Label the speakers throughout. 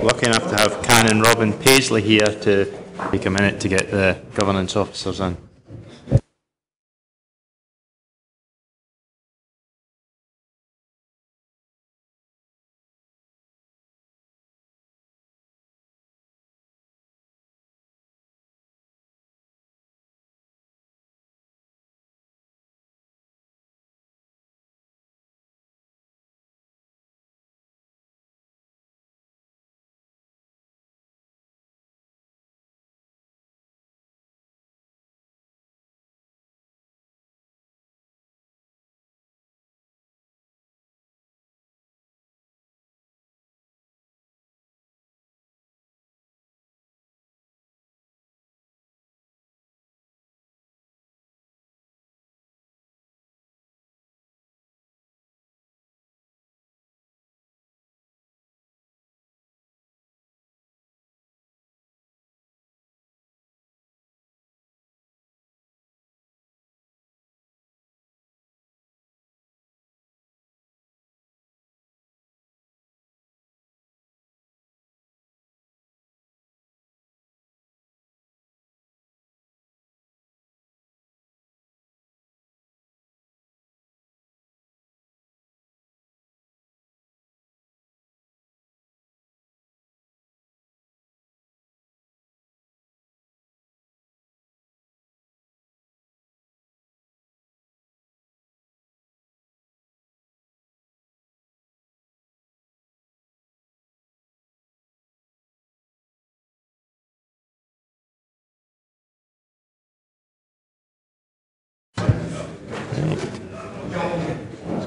Speaker 1: lucky enough to have Canon Robin Paisley here to take a minute to get the governance officers in.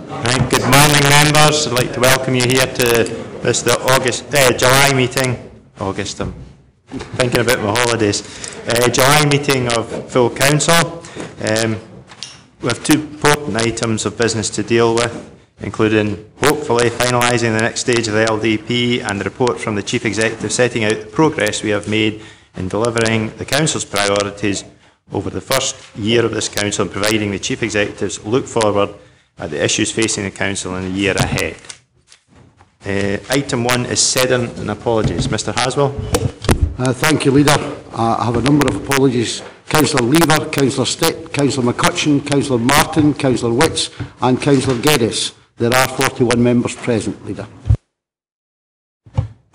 Speaker 1: Right, good morning members. I'd like to welcome you here to this July meeting. August, I'm thinking about my holidays. July meeting of full council. We have two important items of business to deal with, including hopefully finalising the next stage of the LDP and the report from the Chief Executive setting out the progress we have made in delivering the Council's priorities over the first year of this Council and providing the Chief Executive's look forward at the issues facing the Council in the year ahead. Item 1 is Sederunt and apologies. Mr Haswell.
Speaker 2: Thank you, Leader. I have a number of apologies. Councillor Lever, Councillor Stitt, Councillor McCutcheon, Councillor Martin, Councillor Witts and Councillor Geddes. There are 41 members present, Leader.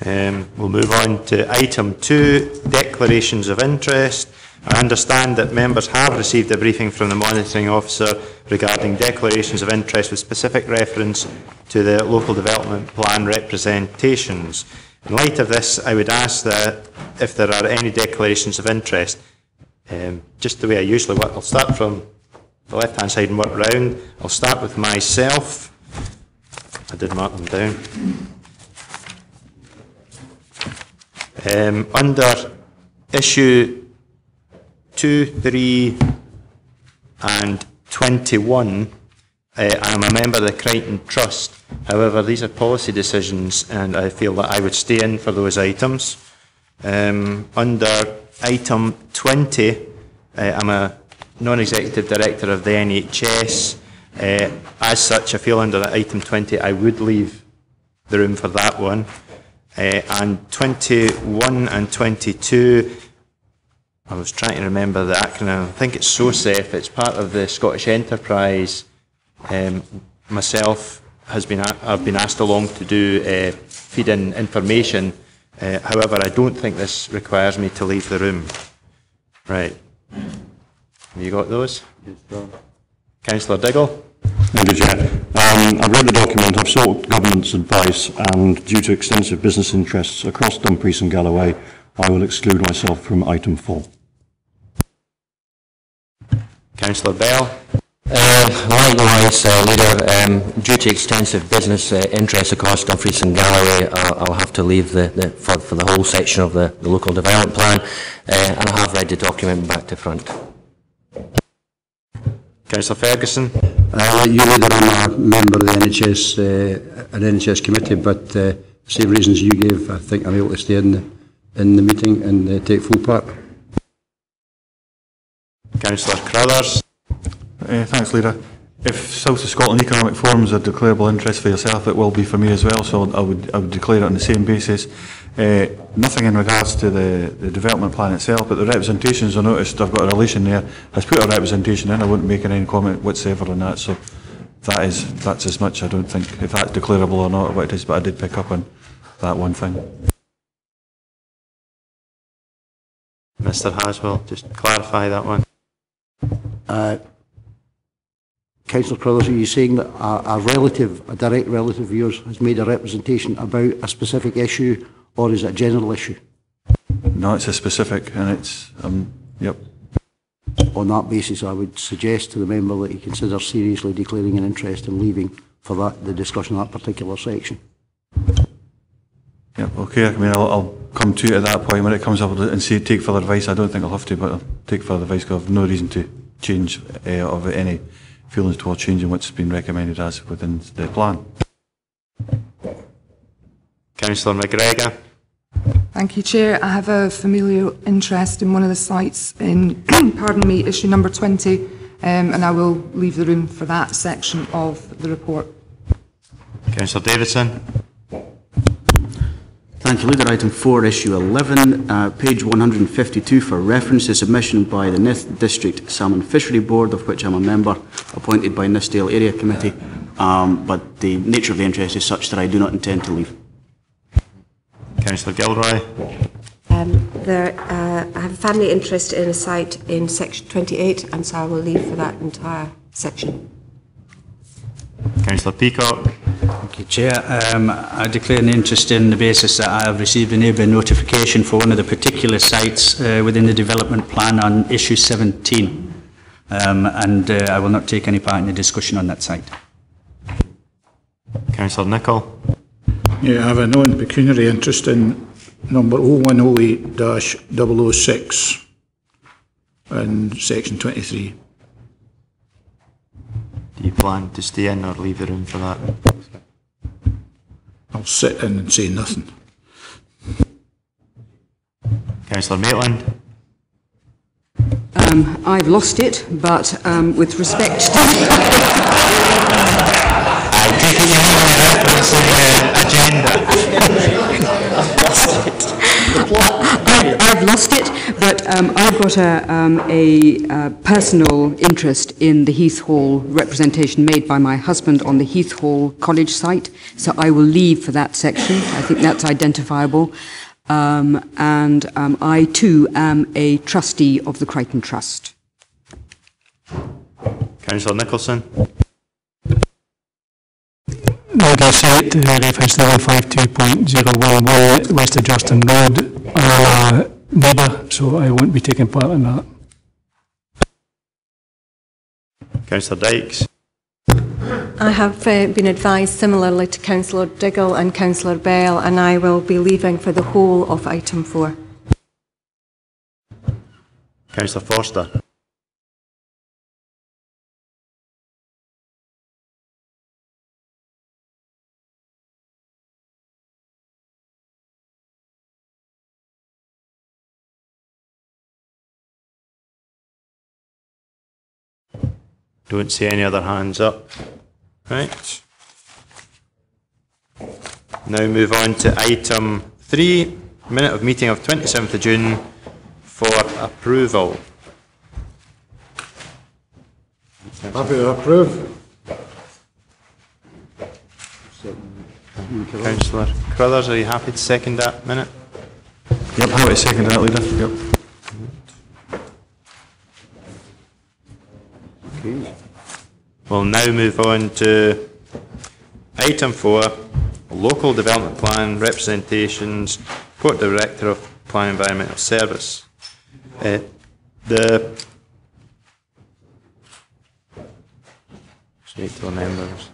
Speaker 1: We'll move on to item 2, declarations of interest. I understand that members have received a briefing from the monitoring officer regarding declarations of interest with specific reference to the local development plan representations. In light of this, I would ask that if there are any declarations of interest, just the way I usually work, I'll start from the left-hand side and work round. I'll start with myself. I did mark them down. Under issue 2, 3 and 21, I'm a member of the Crichton Trust. However, these are policy decisions and I feel that I would stay in for those items. Under item 20, I'm a non-executive director of the NHS. As such, I feel under item 20 I would leave the room for that one. And 21 and 22, I was trying to remember the acronym. I think it's SOSEF. It's part of the Scottish Enterprise. Myself I've been asked along to do feed-in information. However, I don't think this requires me to leave the room. Right. Have you got those? Yes, Councillor Diggle.
Speaker 3: Thank you, Chair. I've read the document. I've sought government's advice, and due to extensive business interests across Dumfries and Galloway, I will exclude myself from item 4.
Speaker 1: Councillor Bell.
Speaker 4: Likewise, Leader, due to extensive business interests across Dumfries and Galloway, I'll have to leave for the whole section of the local development plan, and I have read the document back to front.
Speaker 1: Councillor Ferguson.
Speaker 2: Like you, Leader, I'm a member of the NHS committee, but the same reasons you gave, I think I'm able to stay in the meeting and take full part.
Speaker 1: Councillor Crothers.
Speaker 5: Thanks, Leader. If South of Scotland Economic Forum is a declarable interest for yourself, it will be for me as well, so I would declare it on the same basis. Nothing in regards to the development plan itself, but the representations I noticed, I've got a relation there, has put a representation in. I wouldn't make any comment whatsoever on that, so that's as much. I don't think if that's declarable or not, what it is, but I did pick up on that one thing.
Speaker 1: Mr. Haswell, just clarify that one.
Speaker 2: Councillor Crothers, are you saying that a direct relative of yours has made a representation about a specific issue, or is it a general issue?
Speaker 5: No, it's a specific, and it's, yep.
Speaker 2: On that basis, I would suggest to the member that he consider seriously declaring an interest in leaving for the discussion of that particular section.
Speaker 5: Yep, okay, I mean, I'll come to it at that point when it comes up and say take further advice. I don't think I'll have to, but I'll take further advice because I've no reason to change of any feelings towards changing what's been recommended as within the plan.
Speaker 1: Councillor McGregor.
Speaker 6: Thank you, Chair. I have a familial interest in one of the sites in, pardon me, issue number 20, and I will leave the room for that section of the report.
Speaker 1: Councillor Davidson.
Speaker 7: Thank you, Leader. Item 4, issue 11, page 152 for reference, a submission by the Nith District Salmon Fishery Board, of which I'm a member, appointed by Nithsdale Area Committee, but the nature of the interest is such that I do not intend to leave.
Speaker 1: Councillor Gilroy.
Speaker 8: I have a family interest in a site in section 28, and so I will leave for that entire section.
Speaker 1: Councillor Peacock.
Speaker 9: Thank you, Chair. I declare an interest in the basis that I have received a neighbour notification for one of the particular sites within the development plan on issue 17, and I will not take any part in the discussion on that site.
Speaker 1: Councillor Nicholl.
Speaker 10: Yeah, I have a non-pecuniary interest in number 0108-006 in section 23.
Speaker 1: Do you plan to stay in or leave the room for that?
Speaker 10: I'll sit in and say nothing.
Speaker 1: Councillor Maitland.
Speaker 11: I've lost it, but with respect to...
Speaker 1: I take it you have a reference in the agenda.
Speaker 11: I've lost it, but I've got a personal interest in the Heath Hall representation made by my husband on the Heath Hall College site, so I will leave for that section. I think that's identifiable. And I too am a trustee of the Crichton Trust.
Speaker 1: Councillor Nicholson.
Speaker 12: Northern site, reference to 152.011 West of Justin Road. I'm a neighbour, so I won't be taking part in that.
Speaker 1: Councillor Dykes.
Speaker 8: I have been advised similarly to Councillor Diggle and Councillor Bell, and I will be leaving for the whole of item 4.
Speaker 1: Councillor Forster. Don't see any other hands up. Right. Now move on to item 3, minute of meeting of 27th of June for approval.
Speaker 10: Happy to approve.
Speaker 1: Councillor Crothers, are you happy to second that minute?
Speaker 5: Yep, happy to second that, Leader. Yep.
Speaker 1: Okay. We'll now move on to item 4, local development plan representations, Port Director of Plan Environmental Service. Straight to the members.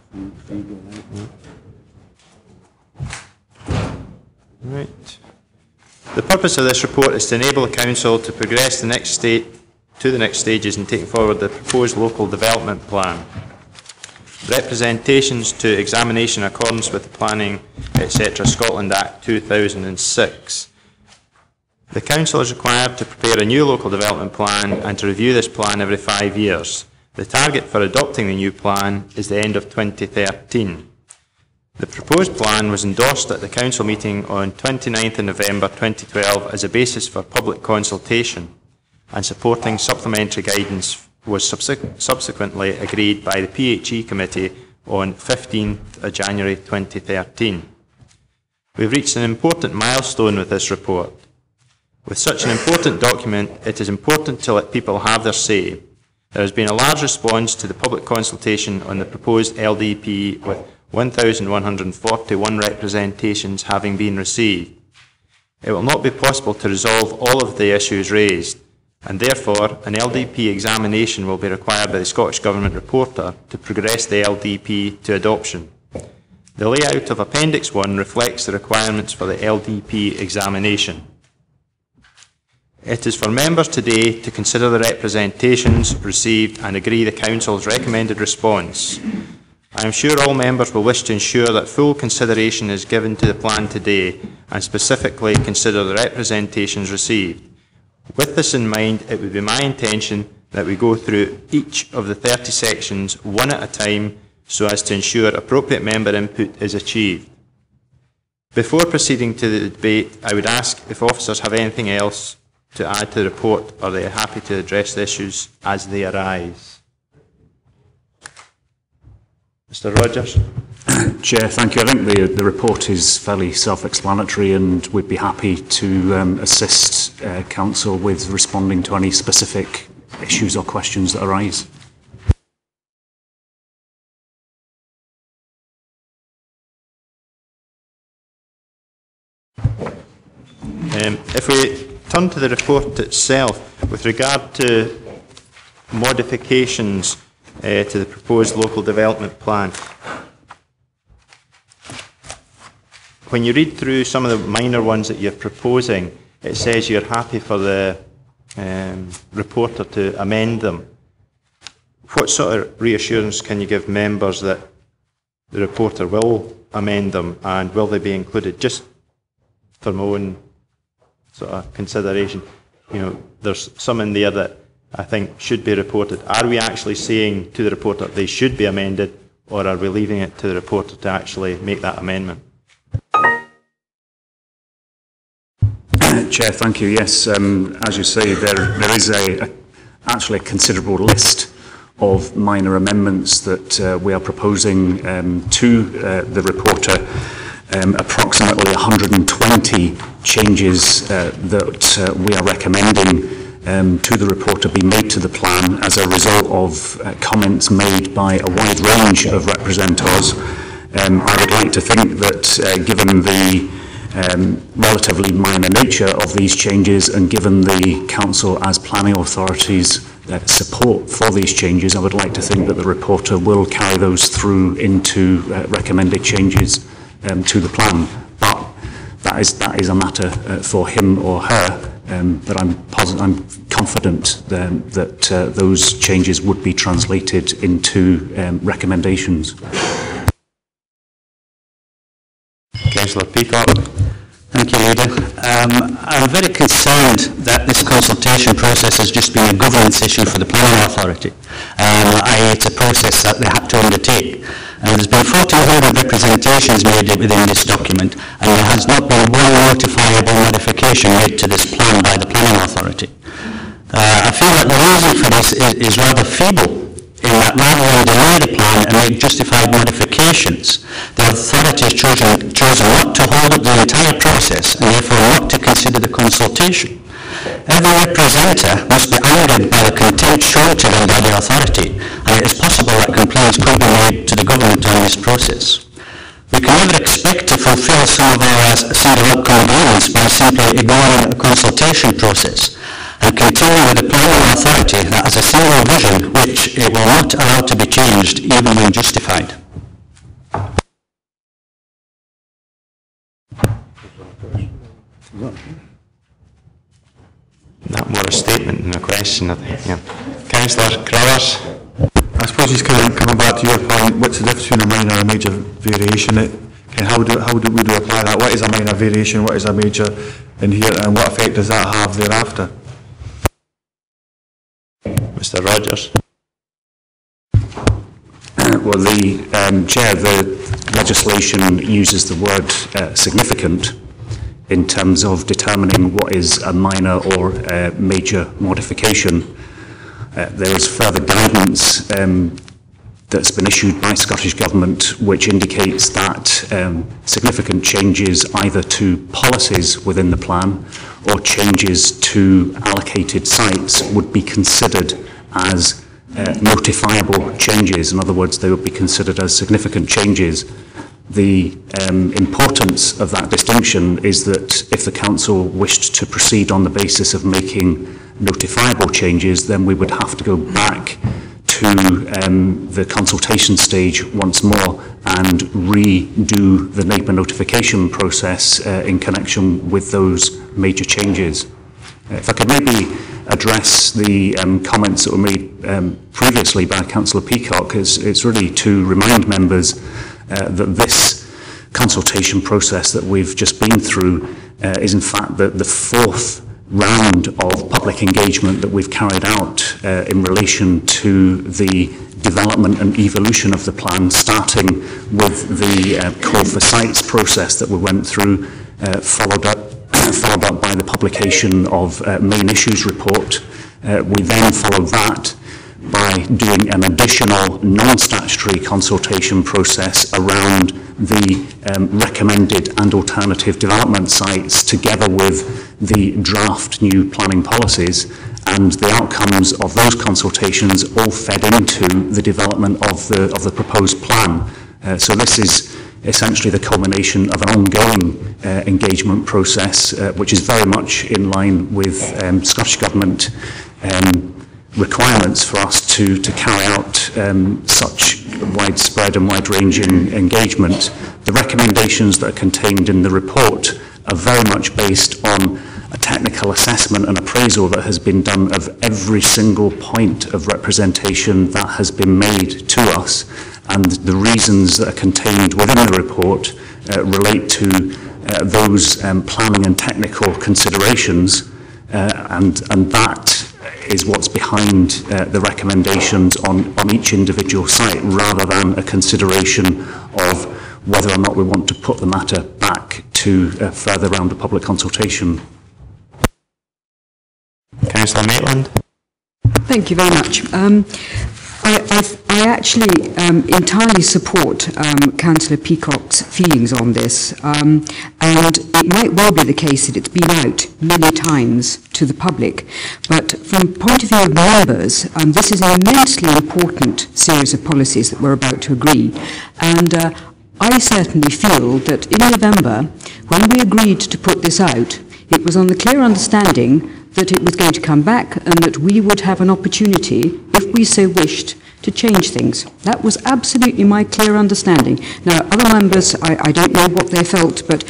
Speaker 1: Right. The purpose of this report is to enable the Council to progress to the next stages in taking forward the proposed local development plan. Representations to examination in accordance with the Planning, etc. Scotland Act 2006. The Council is required to prepare a new local development plan and to review this plan every 5 years. The target for adopting the new plan is the end of 2013. The proposed plan was endorsed at the Council meeting on 29th of November 2012 as a basis for public consultation, and supporting supplementary guidance was subsequently agreed by the PHE Committee on 15th of January 2013. We've reached an important milestone with this report. With such an important document, it is important to let people have their say. There has been a large response to the public consultation on the proposed LDP, with 1,141 representations having been received. It will not be possible to resolve all of the issues raised, and therefore an LDP examination will be required by the Scottish Government reporter to progress the LDP to adoption. The layout of Appendix 1 reflects the requirements for the LDP examination. It is for members today to consider the representations received and agree the Council's recommended response. I am sure all members will wish to ensure that full consideration is given to the plan today, and specifically consider the representations received. With this in mind, it would be my intention that we go through each of the 30 sections one at a time, so as to ensure appropriate member input is achieved. Before proceeding to the debate, I would ask if officers have anything else to add to the report, or they are happy to address the issues as they arise. Mr. Rogers.
Speaker 13: Chair, thank you. I think the report is fairly self-explanatory, and we'd be happy to assist Council with responding to any specific issues or questions that arise.
Speaker 1: If we turn to the report itself, with regard to modifications to the proposed local development plan, when you read through some of the minor ones that you're proposing, it says you're happy for the reporter to amend them. What sort of reassurance can you give members that the reporter will amend them, and will they be included? Just for my own sort of consideration, you know, there's some in there that I think should be reported. Are we actually saying to the reporter they should be amended, or are we leaving it to the reporter to actually make that amendment?
Speaker 13: Chair, thank you. Yes, as you say, there is actually a considerable list of minor amendments that we are proposing to the reporter. Approximately 120 changes that we are recommending to the reporter be made to the plan as a result of comments made by a wide range of representatives. I would like to think that given the relatively minor nature of these changes, and given the Council as planning authorities support for these changes, I would like to think that the reporter will carry those through into recommended changes to the plan. But that is a matter for him or her. But I'm confident that those changes would be translated into recommendations.
Speaker 1: Councillor Peacock.
Speaker 9: Thank you, Leader. I'm very concerned that this consultation process has just been a governance issue for the planning authority. It's a process that they had to undertake. There's been 1,400 representations made within this document, and there has not been one notifiable modification made to this plan by the planning authority. I feel that the reason for this is rather feeble, in that rather than delay the plan and make justified modifications, the authority has chosen not to hold up the entire process, and therefore not to consider the consultation. Every representative must be angered by the contempt shown to them by the authority, and it is possible that complaints could be made to the government on this process. We can never expect to fulfil some of our Sederunt commitments by simply ignoring a consultation process and continue with a planning authority that has a single vision which it will not allow to be changed even when justified.
Speaker 1: That more a statement than a question, I think. Yeah. Councillor Crowers.
Speaker 5: I suppose he's coming back to your point. What's the difference between a minor and a major variation? And how do we apply that? What is a minor variation? What is a major in here? And what effect does that have thereafter?
Speaker 1: Mr. Rogers.
Speaker 13: Well, Chair, the legislation uses the word significant in terms of determining what is a minor or a major modification. There is further guidance that's been issued by Scottish Government which indicates that significant changes either to policies within the plan or changes to allocated sites would be considered as notifiable changes. In other words, they would be considered as significant changes. The importance of that distinction is that if the Council wished to proceed on the basis of making notifiable changes, then we would have to go back to the consultation stage once more and redo the neighbour notification process in connection with those major changes. If I could maybe address the comments that were made previously by Councillor Peacock, it's really to remind members that this consultation process that we've just been through is in fact the fourth round of public engagement that we've carried out in relation to the development and evolution of the plan, starting with the call for sites process that we went through, followed up by the publication of main issues report. We then followed that by doing an additional non-statutory consultation process around the recommended and alternative development sites together with the draft new planning policies, and the outcomes of those consultations all fed into the development of the proposed plan. So this is essentially the culmination of an ongoing engagement process which is very much in line with Scottish Government requirements for us to carry out such widespread and wide-ranging engagement. The recommendations that are contained in the report are very much based on a technical assessment and appraisal that has been done of every single point of representation that has been made to us, and the reasons that are contained within the report relate to those planning and technical considerations, and that is what's behind the recommendations on each individual site, rather than a consideration of whether or not we want to put the matter back to a further round of public consultation.
Speaker 1: Councillor Maitland.
Speaker 11: Thank you very much. I actually entirely support Councillor Peacock's feelings on this, and it might well be the case that it's been out many times to the public, but from the point of view of members, this is an immensely important series of policies that we're about to agree, and I certainly feel that in November, when we agreed to put this out, it was on the clear understanding that it was going to come back and that we would have an opportunity, if we so wished, to change things. That was absolutely my clear understanding. Now, other members, I don't know what they felt, but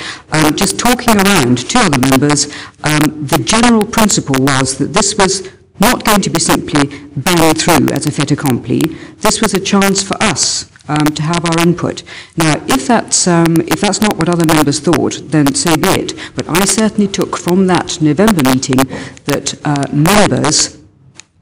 Speaker 11: just talking around to other members, the general principle was that this was not going to be simply banged through as a fait accompli. This was a chance for us to have our input. Now, if that's not what other members thought, then so be it. But I certainly took from that November meeting that members,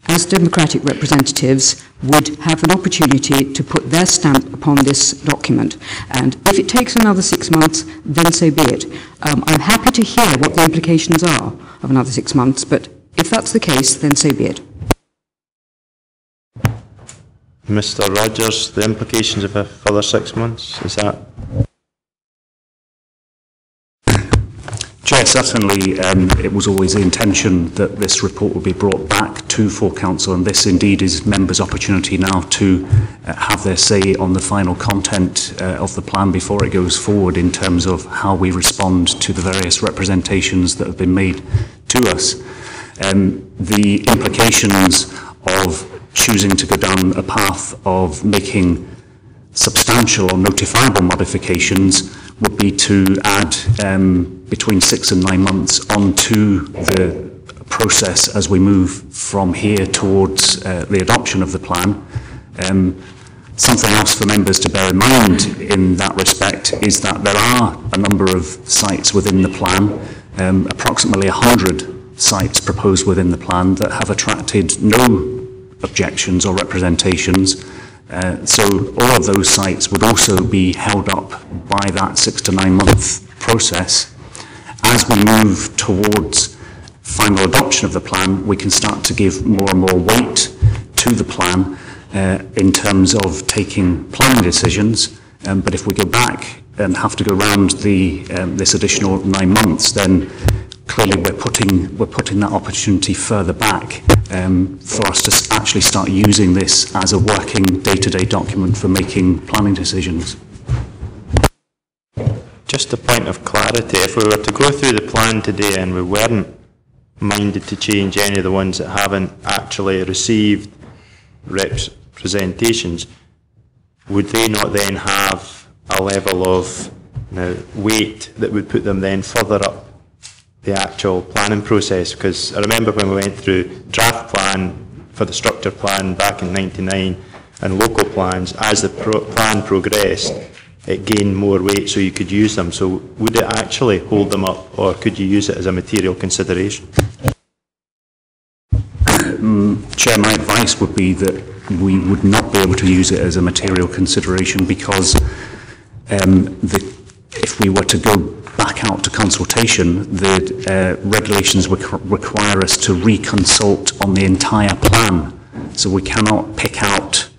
Speaker 11: as democratic representatives, would have an opportunity to put their stamp upon this document. And if it takes another 6 months, then so be it. I'm happy to hear what the implications are of another 6 months, but if that's the case, then so be it.
Speaker 1: Mr. Rogers, the implications of a further 6 months, is that?
Speaker 13: Chair, certainly it was always the intention that this report would be brought back to full council, and this indeed is members' opportunity now to have their say on the final content of the plan before it goes forward in terms of how we respond to the various representations that have been made to us. The implications of choosing to go down a path of making substantial or notifiable modifications would be to add between 6 and 9 months onto the process as we move from here towards the adoption of the plan. Something else for members to bear in mind in that respect is that there are a number of sites within the plan, approximately 100 sites proposed within the plan that have attracted no objections or representations. So all of those sites would also be held up by that 6 to 9 month process. As we move towards final adoption of the plan, we can start to give more and more weight to the plan in terms of taking planning decisions. But if we go back and have to go round this additional 9 months, then clearly we're putting that opportunity further back for us to actually start using this as a working day-to-day document for making planning decisions.
Speaker 1: Just a point of clarity, if we were to go through the plan today and we weren't minded to change any of the ones that haven't actually received representations, would they not then have a level of weight that would put them then further up the actual planning process? Because I remember when we went through draft plan for the structure plan back in '99 and local plans, as the plan progressed, it gained more weight so you could use them. So would it actually hold them up, or could you use it as a material consideration?
Speaker 13: Chair, my advice would be that we would not be able to use it as a material consideration, because if we were to go back out to consultation, the regulations require us to reconsult on the entire plan. So we cannot pick out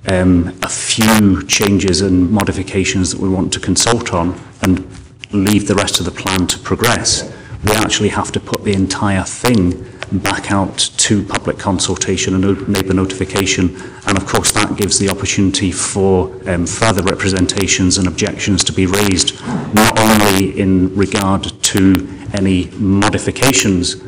Speaker 13: a few changes and modifications that we want to consult on and leave the rest of the plan to progress. We actually have to put the entire thing back out to public consultation and neighbour notification, and of course that gives the opportunity for further representations and objections to be raised, not only in regard to any modifications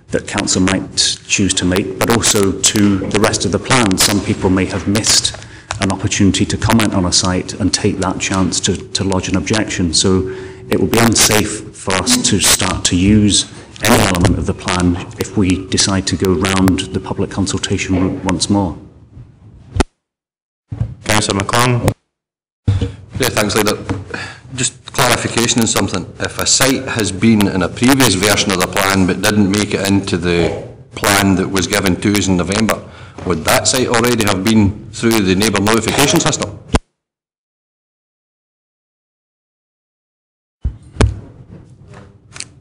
Speaker 13: that council might choose to make, but also to the rest of the plan. Some people may have missed an opportunity to comment on a site and take that chance to lodge an objection. So it would be unsafe for us to start to use any element of the plan if we decide to go round the public consultation route once more.
Speaker 1: Councillor McClung.
Speaker 14: Yeah, thanks, Leader. Just clarification on something. If a site has been in a previous version of the plan but didn't make it into the plan that was given to us in November, would that site already have been through the neighbour notification system?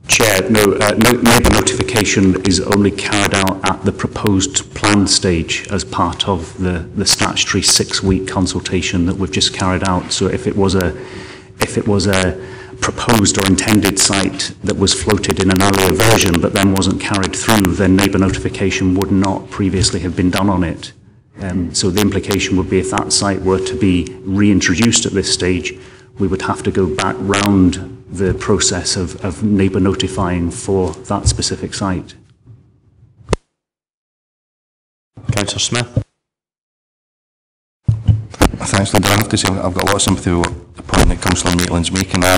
Speaker 13: Chair, no, neighbour notification is only carried out at the proposed plan stage as part of the statutory 6-week consultation that we've just carried out. So if it was a proposed or intended site that was floated in an earlier version but then wasn't carried through, then neighbour notification would not previously have been done on it. So the implication would be, if that site were to be reintroduced at this stage, we would have to go back round the process of neighbour notifying for that specific site.
Speaker 1: Councillor Smith.
Speaker 15: Thanks, Leader. I have to say I've got a lot of sympathy with the point that Councillor Maitland's making. I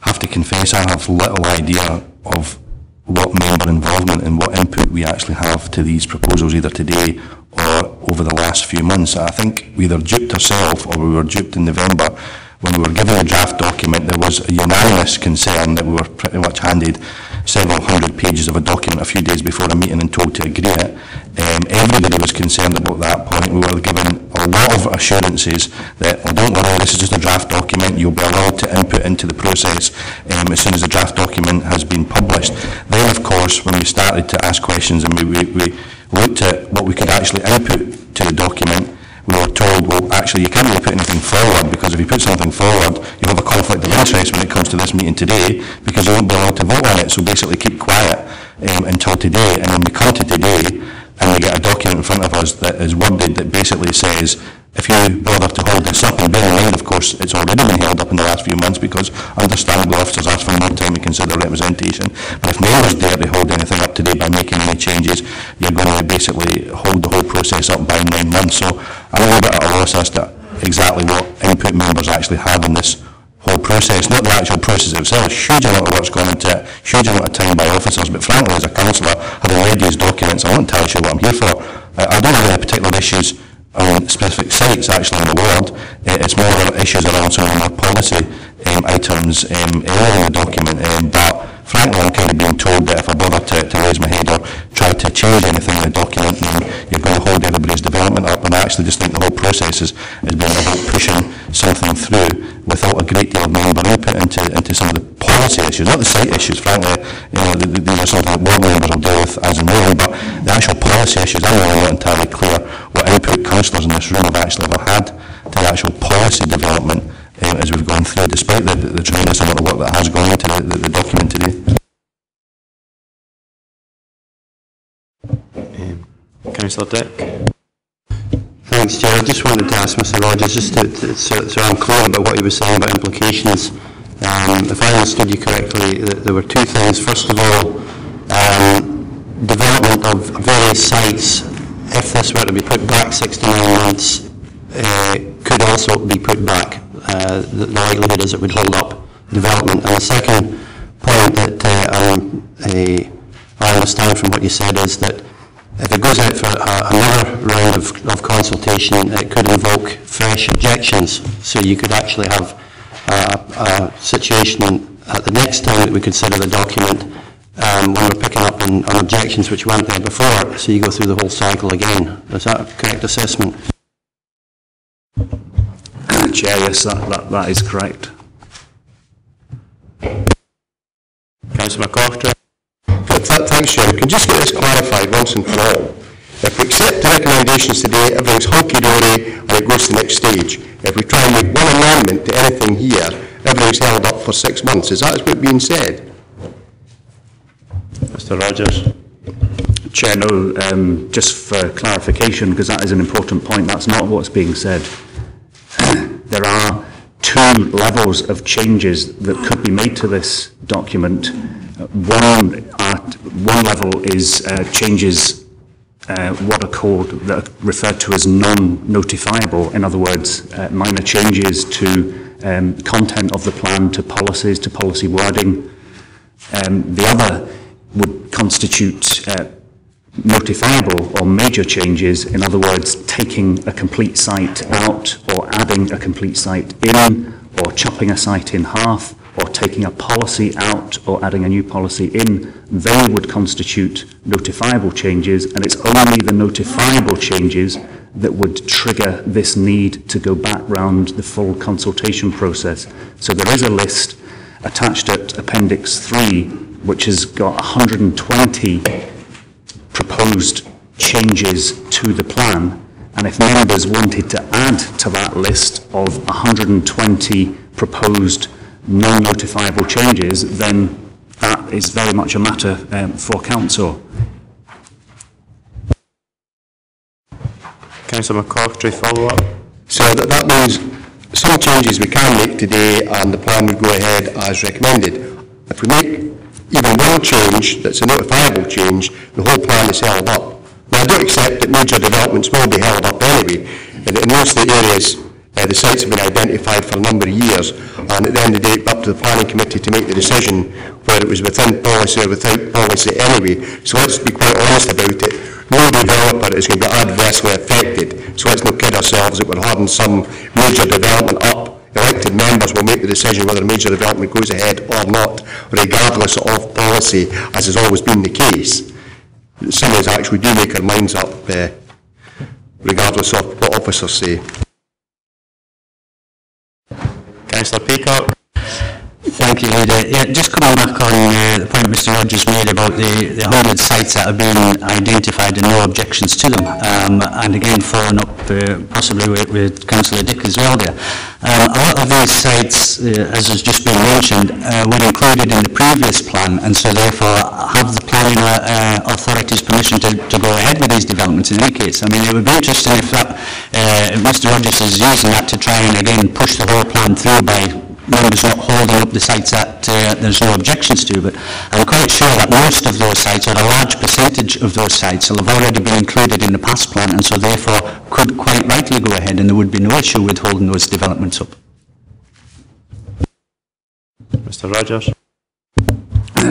Speaker 15: have to confess I have little idea of what member involvement and what input we actually have to these proposals, either today or over the last few months. I think we either duped ourselves or we were duped in November. When we were given a draft document, there was a unanimous concern that we were pretty much handed several hundred pages of a document a few days before a meeting and told to agree it. Everybody was concerned about that point. We were given a lot of assurances that, well, don't worry, this is just a draft document, you'll be allowed to input into the process as soon as the draft document has been published. Then, of course, when we started to ask questions and we looked at what we could actually input to the document, we were told, well, actually, you can't really put anything forward, because if you put something forward, you'll have a conflict of interest when it comes to this meeting today, because you won't be allowed to vote on it. So basically keep quiet until today. And when we come to today and we get a document in front of us that is worded that basically says, if you bother to hold this up, and bear in mind, of course, it's already been held up in the last few months because understandable officers ask for more time to consider representation. But if members dare to hold anything up today by making any changes, you're going to basically hold the whole process up by 9 months. So I'm a little bit at a loss as to exactly what input members actually have in this whole process. Not the actual process itself. Huge amount of work's gone into it, huge amount of time by officers. But frankly, as a councillor, having read these documents, I'm not entirely sure what I'm here for. I don't have any particular issues on specific sites actually in the world. It's more issues around some of the more policy items earlier in the document. But frankly, I'm kind of being told that if I bother to raise my head or try to change anything in the document, then you're going to hold everybody's development up. And I actually just think the whole processes has been about pushing something through without a great deal of member input into some of the policy issues, not the site issues, frankly. These are something that board members will deal with as and when, but the actual policy issues, I'm really not entirely clear what input councillors in this room have actually ever had to the actual policy development as we've gone through, despite the tremendous amount of work that has gone into the document today.
Speaker 1: Councillor Dick.
Speaker 16: Thanks, Chair. I just wanted to ask Mr Rogers, just so I'm clear about what he was saying about implications. If I understood you correctly, there were two things. First of all, development of various sites, if this were to be put back 69 months, could also be put back. The likelihood is it would hold up development. And the second point that I understand from what you said is that if it goes out for another round of consultation, it could invoke fresh objections. So you could actually have a situation at the next time that we consider the document when we're picking up on objections which weren't there before. So you go through the whole cycle again. Is that a correct assessment?
Speaker 13: Chair, yes, that is correct.
Speaker 1: Councillor McCoughtry.
Speaker 17: Thanks, Chair. Can you just get this clarified once and for all? If we accept the recommendations today, everything's hunky-dory and it goes to the next stage. If we try and make one amendment to anything here, everything's held up for 6 months. Is that what's being said?
Speaker 1: Mr Rogers.
Speaker 13: Chair, no, just for clarification, because that is an important point, that's not what's being said. There are two levels of changes that could be made to this document. One level is changes what are called, that are referred to as non-notifiable. In other words, minor changes to content of the plan, to policies, to policy wording. The other would constitute notifiable or major changes, in other words, taking a complete site out or adding a complete site in, or chopping a site in half, or taking a policy out or adding a new policy in. They would constitute notifiable changes, and it's only the notifiable changes that would trigger this need to go back round the full consultation process. So there is a list attached at Appendix 3, which has got 120 proposed changes to the plan, and if members wanted to add to that list of 120 proposed non-notifiable changes, then that is very much a matter for Council.
Speaker 1: Councillor McCoughtry, follow-up.
Speaker 17: So that means some changes we can make today and the plan would go ahead as recommended. If we make even one change that's a notifiable change, the whole plan is held up. Now, I don't accept that major developments will be held up anyway. In most of the areas, the sites have been identified for a number of years, and at the end of the day, up to the planning committee to make the decision whether it was within policy or without policy anyway. So let's be quite honest about it. No developer is going to be adversely affected, so let's not kid ourselves that we're having some major development up. Elected members will make the decision whether a major development goes ahead or not, regardless of policy, as has always been the case. Some of us actually do make our minds up, regardless of what officers say.
Speaker 1: Councillor Peacock.
Speaker 9: Thank you, Leader. Yeah, just coming back on the point Mr Rogers made about the 100 sites that have been identified and no objections to them, and again following up possibly with Councillor Dick as well there. A lot of these sites, as has just been mentioned, were included in the previous plan, and so therefore have the planning authority's permission to go ahead with these developments in any case. I mean, it would be interesting if that, if Mr Rogers is using that to try and again push the whole plan through by members not holding up the sites that there's no objections to, but I'm quite sure that most of those sites, or a large percentage of those sites, will have already been included in the past plan, and so therefore could quite rightly go ahead, and there would be no issue with holding those developments up.
Speaker 1: Mr Rogers.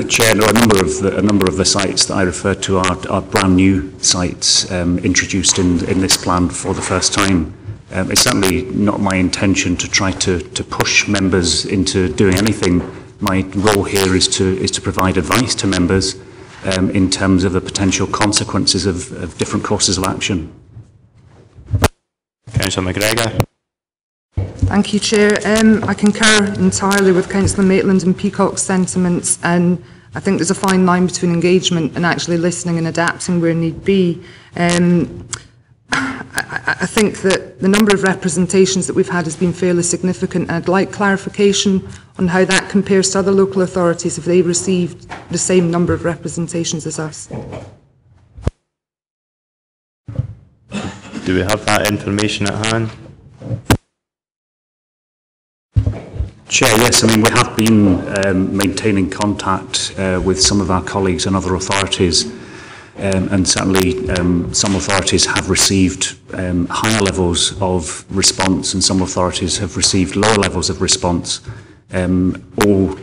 Speaker 13: Chair, no, a number of the sites that I referred to are brand new sites introduced in this plan for the first time. It's certainly not my intention to try to push members into doing anything. My role here is to provide advice to members in terms of the potential consequences of different courses of action.
Speaker 1: Councillor McGregor.
Speaker 6: Thank you, Chair. I concur entirely with Councillor Maitland and Peacock's sentiments, and I think there's a fine line between engagement and actually listening and adapting where need be. I think that the number of representations that we've had has been fairly significant, and I'd like clarification on how that compares to other local authorities if they received the same number of representations as us.
Speaker 1: Do we have that information at hand?
Speaker 13: Chair, yes, I mean, we have been maintaining contact with some of our colleagues and other authorities, and certainly some authorities have received higher levels of response and some authorities have received lower levels of response. All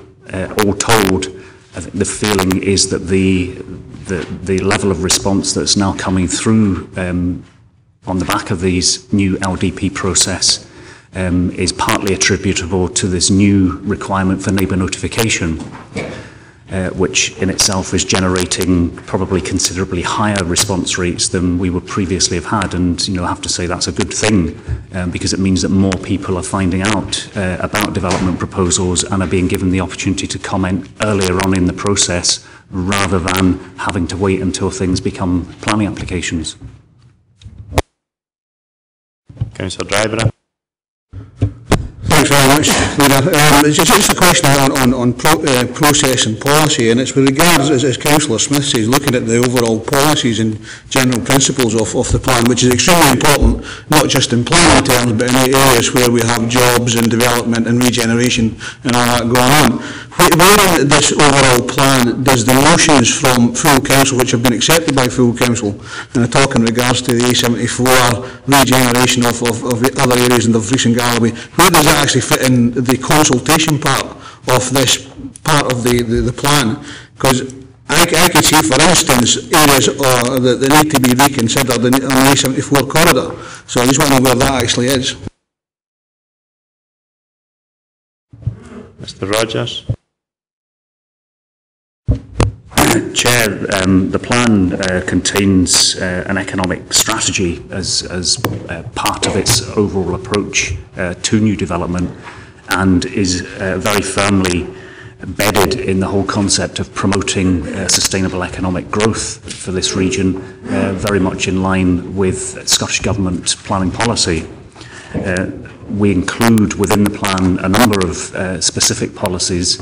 Speaker 13: told, I think the feeling is that the level of response that's now coming through on the back of these new LDP process is partly attributable to this new requirement for neighbour notification, which in itself is generating probably considerably higher response rates than we would previously have had. And I have to say that's a good thing because it means that more people are finding out about development proposals and are being given the opportunity to comment earlier on in the process rather than having to wait until things become planning applications.
Speaker 1: Councillor Driver.
Speaker 2: Thanks very much, Leader. It's just a question on process and policy, and it's with regards, as Councillor Smith says, looking at the overall policies and general principles of the plan, which is extremely important, not just in planning terms, but in areas where we have jobs and development and regeneration and all that going on. Where in this overall plan does the motions from full council, which have been accepted by full council, and I talk in regards to the A74 regeneration of other areas in Dumfries and Galloway, where does that actually fit in the consultation part of this part of the plan? Because I could see, for instance, areas that need to be reconsidered on the A74 corridor. So I just want to know where that actually is.
Speaker 1: Mr. Rogers.
Speaker 13: Chair, the plan contains an economic strategy as part of its overall approach to new development, and is very firmly embedded in the whole concept of promoting sustainable economic growth for this region, very much in line with Scottish Government planning policy. We include within the plan a number of specific policies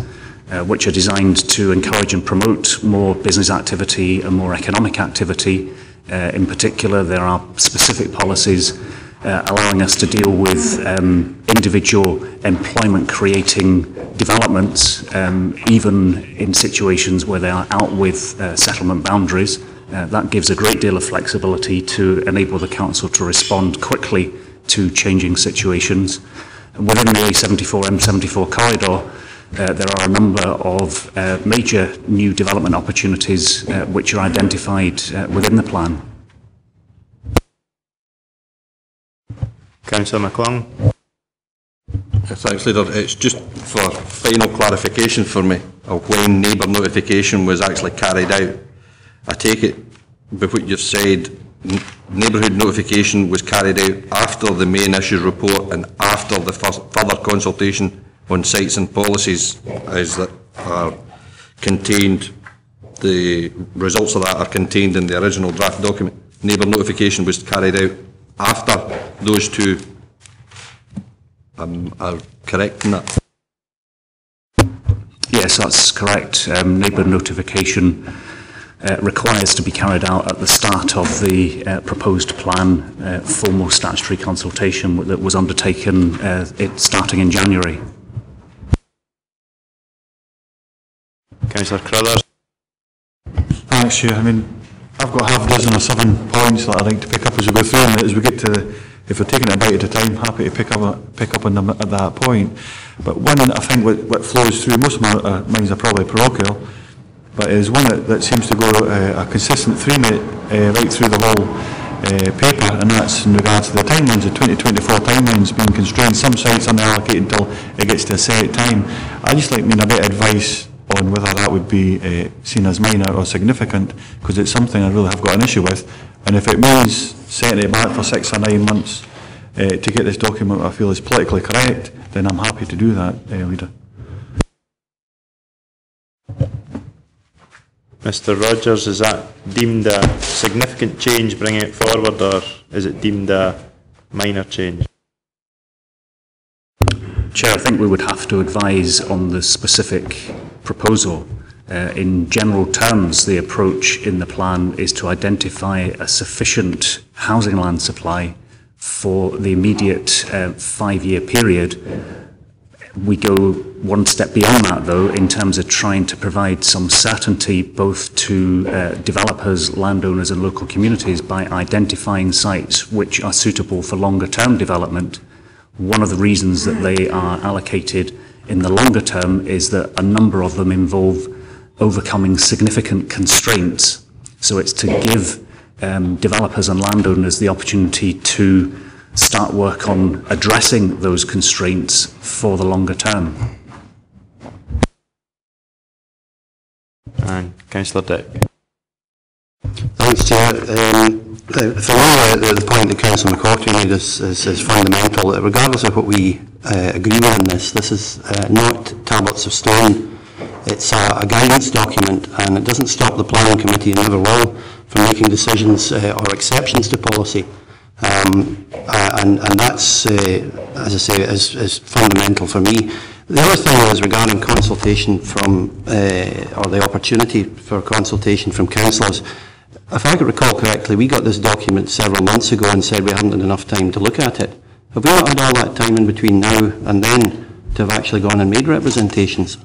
Speaker 13: which are designed to encourage and promote more business activity and more economic activity. In particular, there are specific policies allowing us to deal with individual employment-creating developments, even in situations where they are out with settlement boundaries. That gives a great deal of flexibility to enable the council to respond quickly to changing situations. Within the A74, M74 corridor, there are a number of major new development opportunities which are identified within the plan.
Speaker 1: Councillor McClung.
Speaker 14: Thanks, Leader. It's just for final clarification for me of when neighbour notification was actually carried out. I take it, by what you've said, neighbourhood notification was carried out after the main issues report and after the further consultation on sites and policies as that are contained, the results of that are contained in the original draft document. Neighbour notification was carried out after those two are correct in that?
Speaker 13: Yes, that's correct. Neighbour notification requires to be carried out at the start of the proposed plan, formal statutory consultation that was undertaken starting in January.
Speaker 1: Councillor Crothers.
Speaker 5: Thanks, Chair. I mean, I've got half a dozen or 7 points that I'd like to pick up as we go through, and as we get to, if we're taking it a bite at a time, happy to pick up on them at that point. But one that I think what flows through, most of mine are probably parochial, but is one that seems to go a consistent theme right through the whole paper, and that's in regards to the timelines, the 2024 timelines being constrained. Some sites unallocated until it gets to a set time. I'd just like a bit of advice on whether that would be seen as minor or significant, because it's something I really have got an issue with. And if it means setting it back for 6 or 9 months, to get this document I feel is politically correct, then I'm happy to do that, Leader.
Speaker 1: Mr Rogers, is that deemed a significant change bringing it forward, or is it deemed a minor change?
Speaker 13: Chair, I think we would have to advise on the specific proposal. In general terms, the approach in the plan is to identify a sufficient housing land supply for the immediate 5-year period. We go one step beyond that, though, in terms of trying to provide some certainty both to developers, landowners and local communities by identifying sites which are suitable for longer-term development. One of the reasons that they are allocated in the longer term is that a number of them involve overcoming significant constraints. So it's to give developers and landowners the opportunity to start work on addressing those constraints for the longer term.
Speaker 1: And Councillor Dick.
Speaker 16: Thanks, Chair. For me, the point that Councillor McCarthy made is fundamental. Regardless of what we agree with in this is not tablets of stone. It's a guidance document, and it doesn't stop the planning committee, and never will, from making decisions or exceptions to policy. And that's, as I say, is fundamental for me. The other thing is regarding consultation from, or the opportunity for consultation from councillors. If I could recall correctly, we got this document several months ago and said we hadn't had enough time to look at it. Have we not had all that time in between now and then to have actually gone and made representations?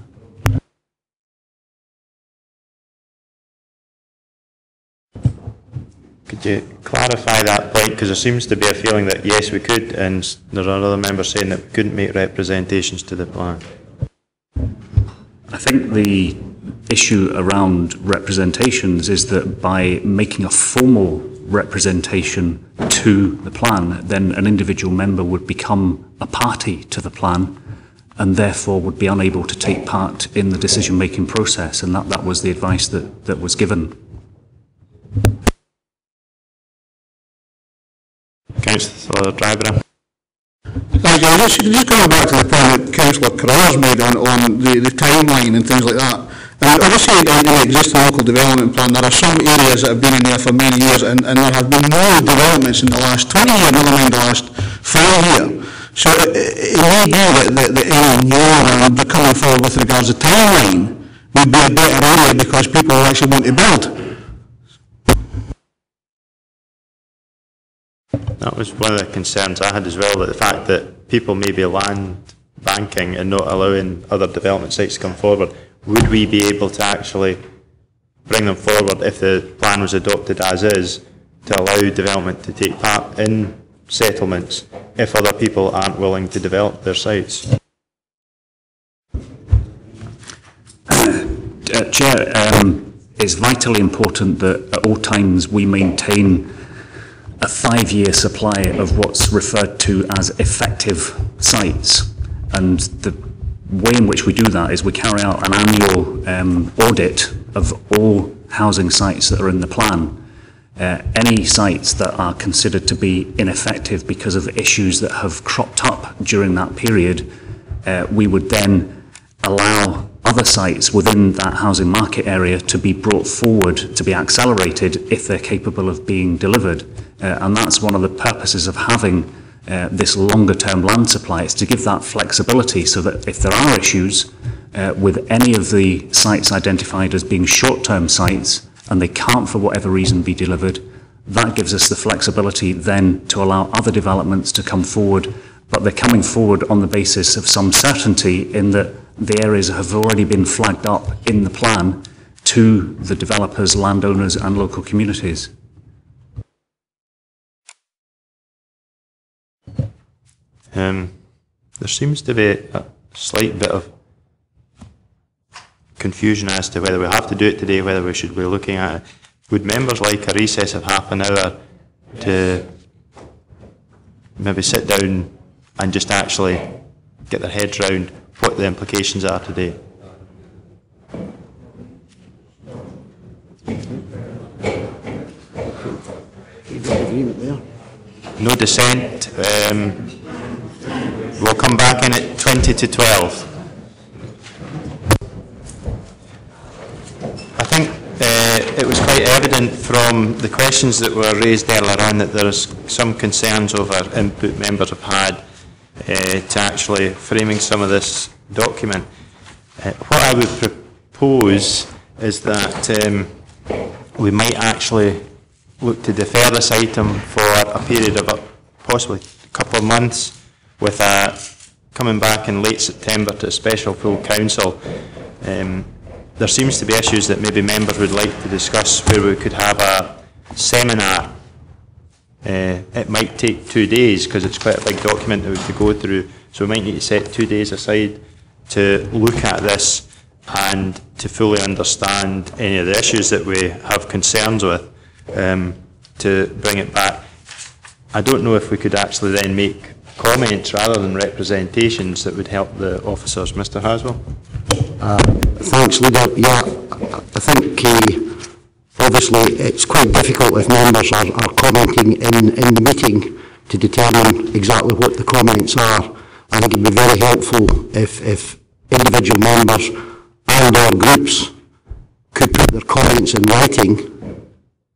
Speaker 1: Could you clarify that point, because there seems to be a feeling that yes we could, and there are other members saying that we couldn't make representations to the plan.
Speaker 13: I think the issue around representations is that by making a formal representation to the plan, then an individual member would become a party to the plan and therefore would be unable to take part in the decision-making process, and that was the advice that was given.
Speaker 1: Councillor Dryburgh.
Speaker 10: Thank you. Just going back to the point that Councillor Carr's made on the timeline and things like that. Obviously, in the existing local development plan, there are some areas that have been in there for many years, and there have been more developments in the last 20 years, never mind the last 5 years. So it may be that any new that are coming forward with regards to timeline would be a better area because people actually want to build.
Speaker 1: That was one of the concerns I had as well, that the fact that people may be land banking and not allowing other development sites to come forward. Would we be able to actually bring them forward if the plan was adopted as is, to allow development to take part in settlements if other people aren't willing to develop their sites?
Speaker 13: Chair, it's vitally important that at all times we maintain a 5-year supply of what's referred to as effective sites, and the way in which we do that is we carry out an annual audit of all housing sites that are in the plan. Any sites that are considered to be ineffective because of issues that have cropped up during that period, we would then allow other sites within that housing market area to be brought forward, to be accelerated if they're capable of being delivered. And that's one of the purposes of having this longer term land supply, is to give that flexibility so that if there are issues with any of the sites identified as being short term sites and they can't for whatever reason be delivered, that gives us the flexibility then to allow other developments to come forward, but they're coming forward on the basis of some certainty in that the areas have already been flagged up in the plan to the developers, landowners and local communities.
Speaker 1: There seems to be a slight bit of confusion as to whether we have to do it today, whether we should be looking at it. Would members like a recess of half an hour to maybe sit down and just actually get their heads round what the implications are today?
Speaker 2: Agreement there.
Speaker 1: No dissent. We'll come back in at 20 to 12. I think it was quite evident from the questions that were raised earlier on that there is some concerns over input members have had to actually framing some of this document. What I would propose is that we might actually look to defer this item for a period of possibly a couple of months, with coming back in late September to a special full council. There seems to be issues that maybe members would like to discuss where we could have a seminar. It might take 2 days because it's quite a big document that we have to go through, so we might need to set 2 days aside to look at this and to fully understand any of the issues that we have concerns with, to bring it back. I don't know if we could actually then make comments rather than representations that would help the officers. Mr. Haswell?
Speaker 2: Thanks, Leader. Yeah, I think obviously it's quite difficult if members are commenting in the meeting to determine exactly what the comments are. I think it would be very helpful if individual members and or groups could put their comments in writing,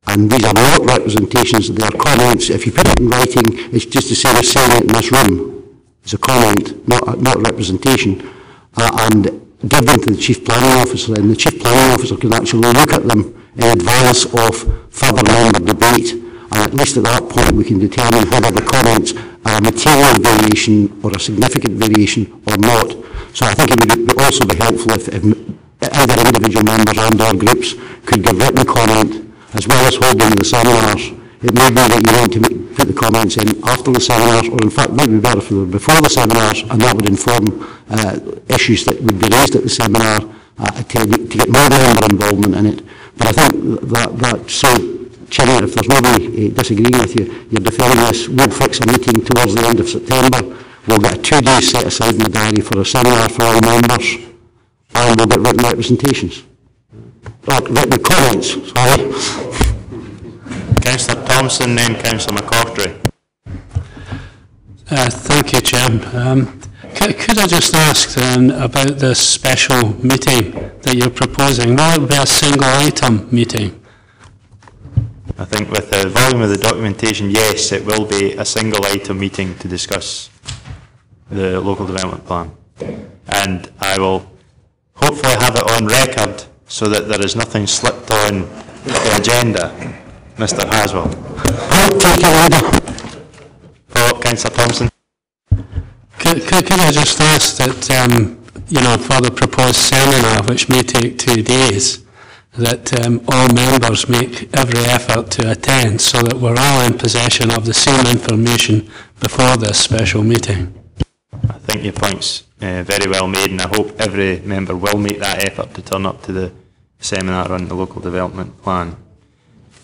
Speaker 2: and these are not representations, they are comments. If you put it in writing, it's just the same as saying it in this room. It's a comment, not representation, and give them to the Chief Planning Officer, and the Chief Planning Officer can actually look at them in advance of further member debate, and at least at that point we can determine whether the comments are a material variation or a significant variation or not. So I think it would also be helpful if either individual members and or groups could give written comment as well as holding the seminars. It may be that you want to put the comments in after the seminars, or in fact it might be better if they were before the seminars, and that would inform issues that would be raised at the seminar to get more member involvement in it. But I think that so, Chairman, if there's nobody disagreeing with you, you're deferring this. We'll fix a meeting towards the end of September. We'll get 2 days set aside in the diary for a seminar for all members, and we'll get written representations. Written comments, sorry.
Speaker 1: Councillor Thompson, then Councillor McCoughtry.
Speaker 12: Thank you, Chair. Could I just ask then about this special meeting that you're proposing? Will it be a single item meeting?
Speaker 1: I think with the volume of the documentation, yes, it will be a single item meeting to discuss the local development plan. And I will hopefully have it on record so that there is nothing slipped on the agenda. Mr. Haswell. Councillor Thompson.
Speaker 12: Could I just ask that, for the proposed seminar, which may take 2 days, that all members make every effort to attend so that we're all in possession of the same information before this special meeting?
Speaker 1: I think your point's very well made, and I hope every member will make that effort to turn up to the seminar on the local development plan.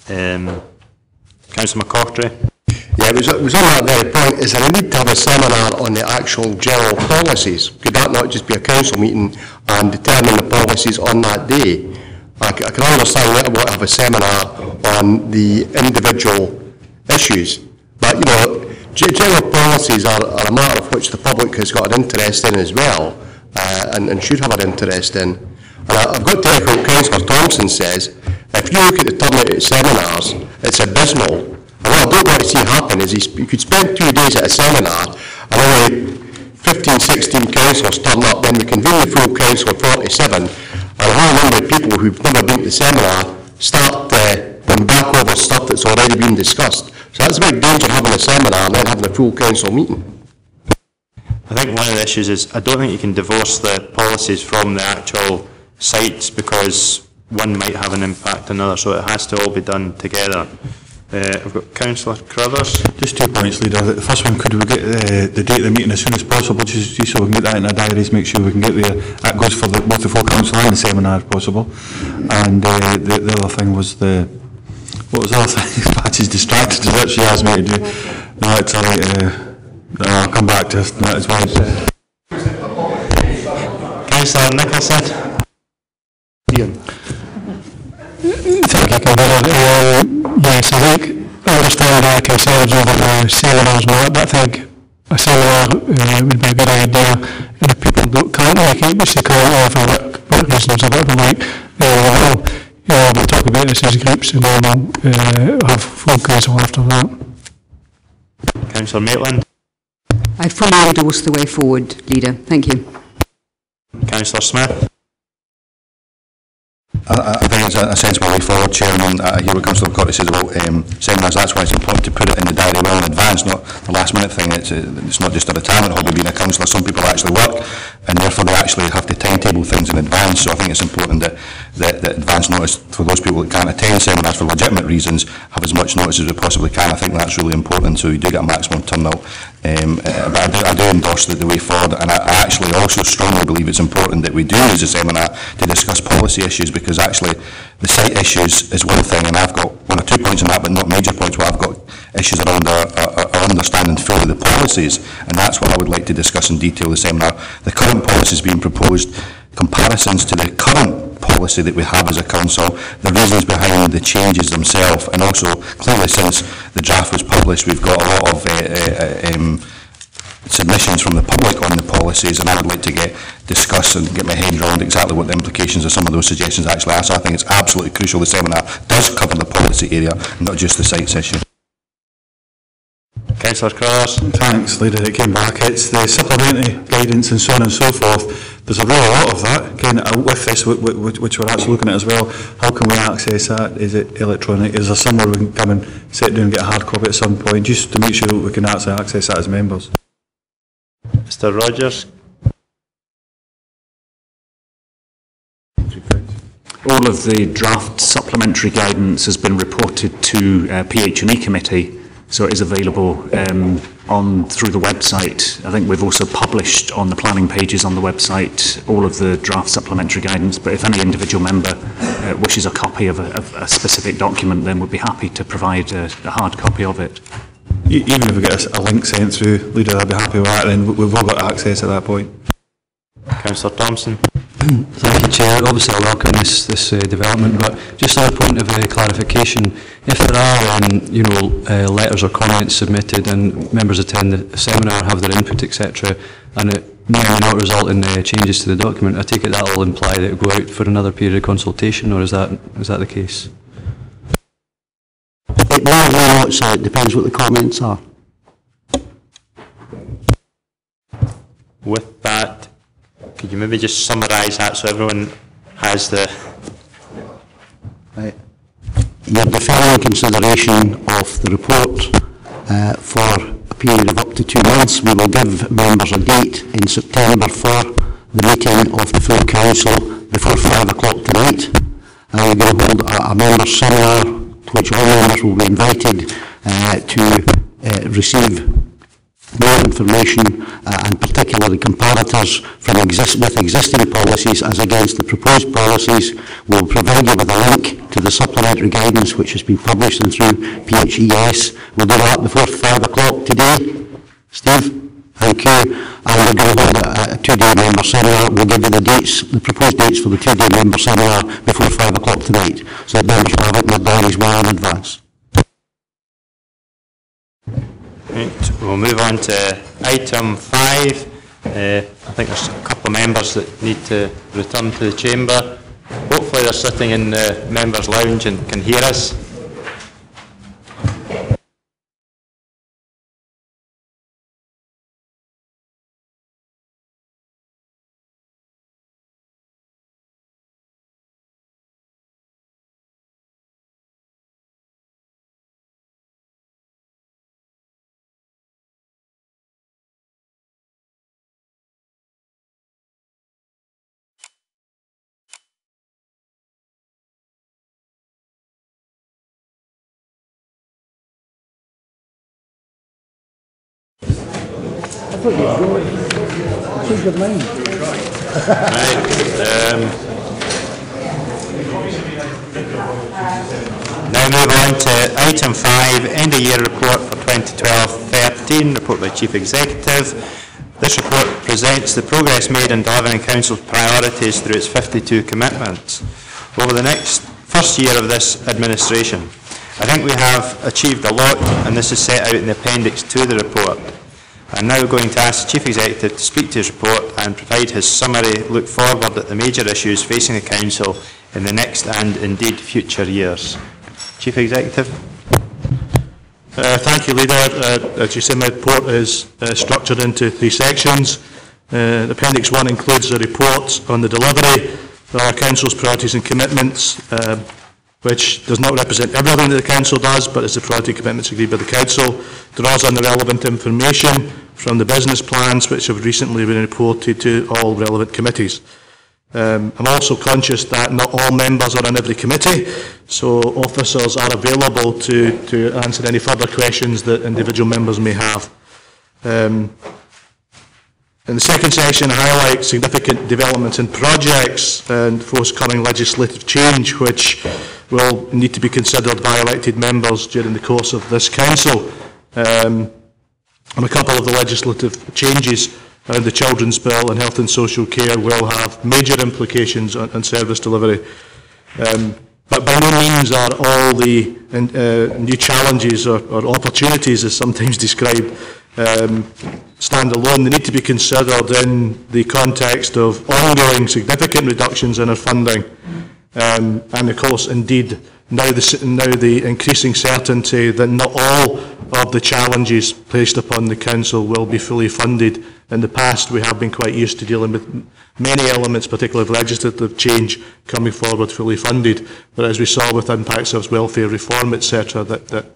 Speaker 1: Councillor McCoughtry.
Speaker 17: Yeah, it was on that very point. Is there a need to have a seminar on the actual general policies? Could that not just be a council meeting and determine the policies on that day? I can understand that I want to have a seminar on the individual issues, but general policies are a matter of which the public has got an interest in as well, and should have an interest in. And I've got to echo what Councillor Thompson says. If you look at the turnout at seminars, it's abysmal. And what I don't want to see happen is you could spend 2 days at a seminar and only 15, 16 councillors turn up, then we convene the full council of 47, and a whole number of people who've never been to the seminar start going back over stuff that's already been discussed. So that's a big danger, having a seminar and then having a full council meeting.
Speaker 1: I think one of the issues is I don't think you can divorce the policies from the actual sites, because one might have an impact on another, so it has to all be done together. I've got Councillor Crothers.
Speaker 5: Just 2 points, Leader. The first one, could we get the date of the meeting as soon as possible, just so we can get that in our diaries, make sure we can get there. That goes for both the full council and the seminar if possible. And the other thing was what was the other thing? Patty's distracted, is what she asked me to do. No, it's all right. I'll come back to that as well.
Speaker 1: Councillor Nicholson.
Speaker 12: Thank you, Convener. Yes, I think understand concerns over the seminars and that, but I think a seminar would be a good idea. And if people can't make it, which they can't for work reasons or whatever like, we'll talk about this as groups and then we'll have full council after that.
Speaker 1: Councillor Maitland.
Speaker 11: I fully endorse the way forward, Leader. Thank you.
Speaker 1: Councillor Smith.
Speaker 15: I think it's a sensible way forward, Chairman. I hear what Councillor Cotter says about seminars. That's why it's important to put it in the diary well in advance, not the last minute thing. It's not just a retirement hobby being a councillor. Some people actually work and therefore they actually have to timetable things in advance. So I think it's important that advance notice for those people that can't attend seminars for legitimate reasons have as much notice as we possibly can. I think that's really important so we do get a maximum turnout. But I do endorse the way forward, and I actually also strongly believe it's important that we do use a seminar to discuss policy issues, because actually the site issues is one thing, and I've got 1 or 2 points on that, but not major points where I've got issues around our understanding fully the policies, and that's what I would like to discuss in detail in the seminar. The current policies being proposed, comparisons to the current policy that we have as a council, the reasons behind the changes themselves, and also clearly since the draft was published we've got a lot of submissions from the public on the policies, and I would like to discuss and get my head around exactly what the implications of some of those suggestions actually are. So I think it's absolutely crucial the seminar does cover the policy area, not just the sites issue.
Speaker 1: Councillor Cross.
Speaker 5: Thanks, Leader, it came back. It's the supplementary guidance and so on and so forth. There's a real lot of that, again, with this, which we're actually looking at as well. How can we access that? Is it electronic? Is there somewhere we can come and sit down and get a hard copy at some point, just to make sure that we can actually access that as members?
Speaker 1: Mr. Rogers.
Speaker 13: All of the draft supplementary guidance has been reported to PH&E committee, so it is available through the website. I think we've also published on the planning pages on the website all of the draft supplementary guidance, but if any individual member wishes a copy of a specific document, then we'd be happy to provide a hard copy of it.
Speaker 5: Even if we get a link sent through, Leader, I'd be happy with that, then we've all got access at that point.
Speaker 1: Councillor Thompson.
Speaker 18: Thank you, Chair. Obviously I welcome this development, but just on a point of clarification, if there are letters or comments submitted and members attend the seminar, have their input, etc., and it may or may not result in changes to the document, I take it that will imply that it will go out for another period of consultation, or is that the case?
Speaker 2: It may or may not, so it depends what the comments are.
Speaker 1: With that, could you maybe just summarise that so everyone has the...
Speaker 2: Right. You're deferring consideration of the report for a period of up to 2 months. We will give members a date in September for the meeting of the full council before 5 o'clock tonight. We're going to hold a members' seminar to which all members will be invited to receive more information and particularly comparators with existing policies as against the proposed policies. We'll provide you with a link to the supplementary guidance which has been published and through PHES. We'll do that before 5 o'clock today. Steve, thank you. And we're going to hold a 2-day member seminar. We'll give you the proposed dates for the 2-day member seminar before 5 o'clock tonight, so that members will have it in their diaries well in advance.
Speaker 1: Right, we'll move on to item 5. I think there's a couple of members that need to return to the chamber. Hopefully they're sitting in the members' lounge and can hear us.
Speaker 2: I thought you'd change your mind.
Speaker 1: Now move on to item 5, end of year report for 2012-13, report by Chief Executive. This report presents the progress made in delivering Council's priorities through its 52 commitments over the first year of this administration. I think we have achieved a lot, and this is set out in the appendix to the report. I'm now going to ask the Chief Executive to speak to his report and provide his summary look forward at the major issues facing the Council in the next and indeed future years. Chief Executive.
Speaker 19: Thank you, Leader. As you said, my report is structured into 3 sections. Appendix 1 includes a report on the delivery of our Council's priorities and commitments, which does not represent everything that the Council does, but is the priority commitments agreed by the Council, draws on the relevant information from the business plans which have recently been reported to all relevant committees. I'm also conscious that not all members are on every committee, so officers are available to answer any further questions that individual members may have. In the second section, I highlight significant developments in projects and forthcoming legislative change which will need to be considered by elected members during the course of this Council. And a couple of the legislative changes in the Children's Bill and Health and Social Care will have major implications on service delivery. But by no means are all the new challenges or opportunities, as sometimes described, stand alone. They need to be considered in the context of ongoing significant reductions in our funding, and of course, indeed, now the increasing certainty that not all of the challenges placed upon the Council will be fully funded. In the past, we have been quite used to dealing with many elements, particularly of legislative change, coming forward fully funded. But as we saw with impact service welfare reform, etc.,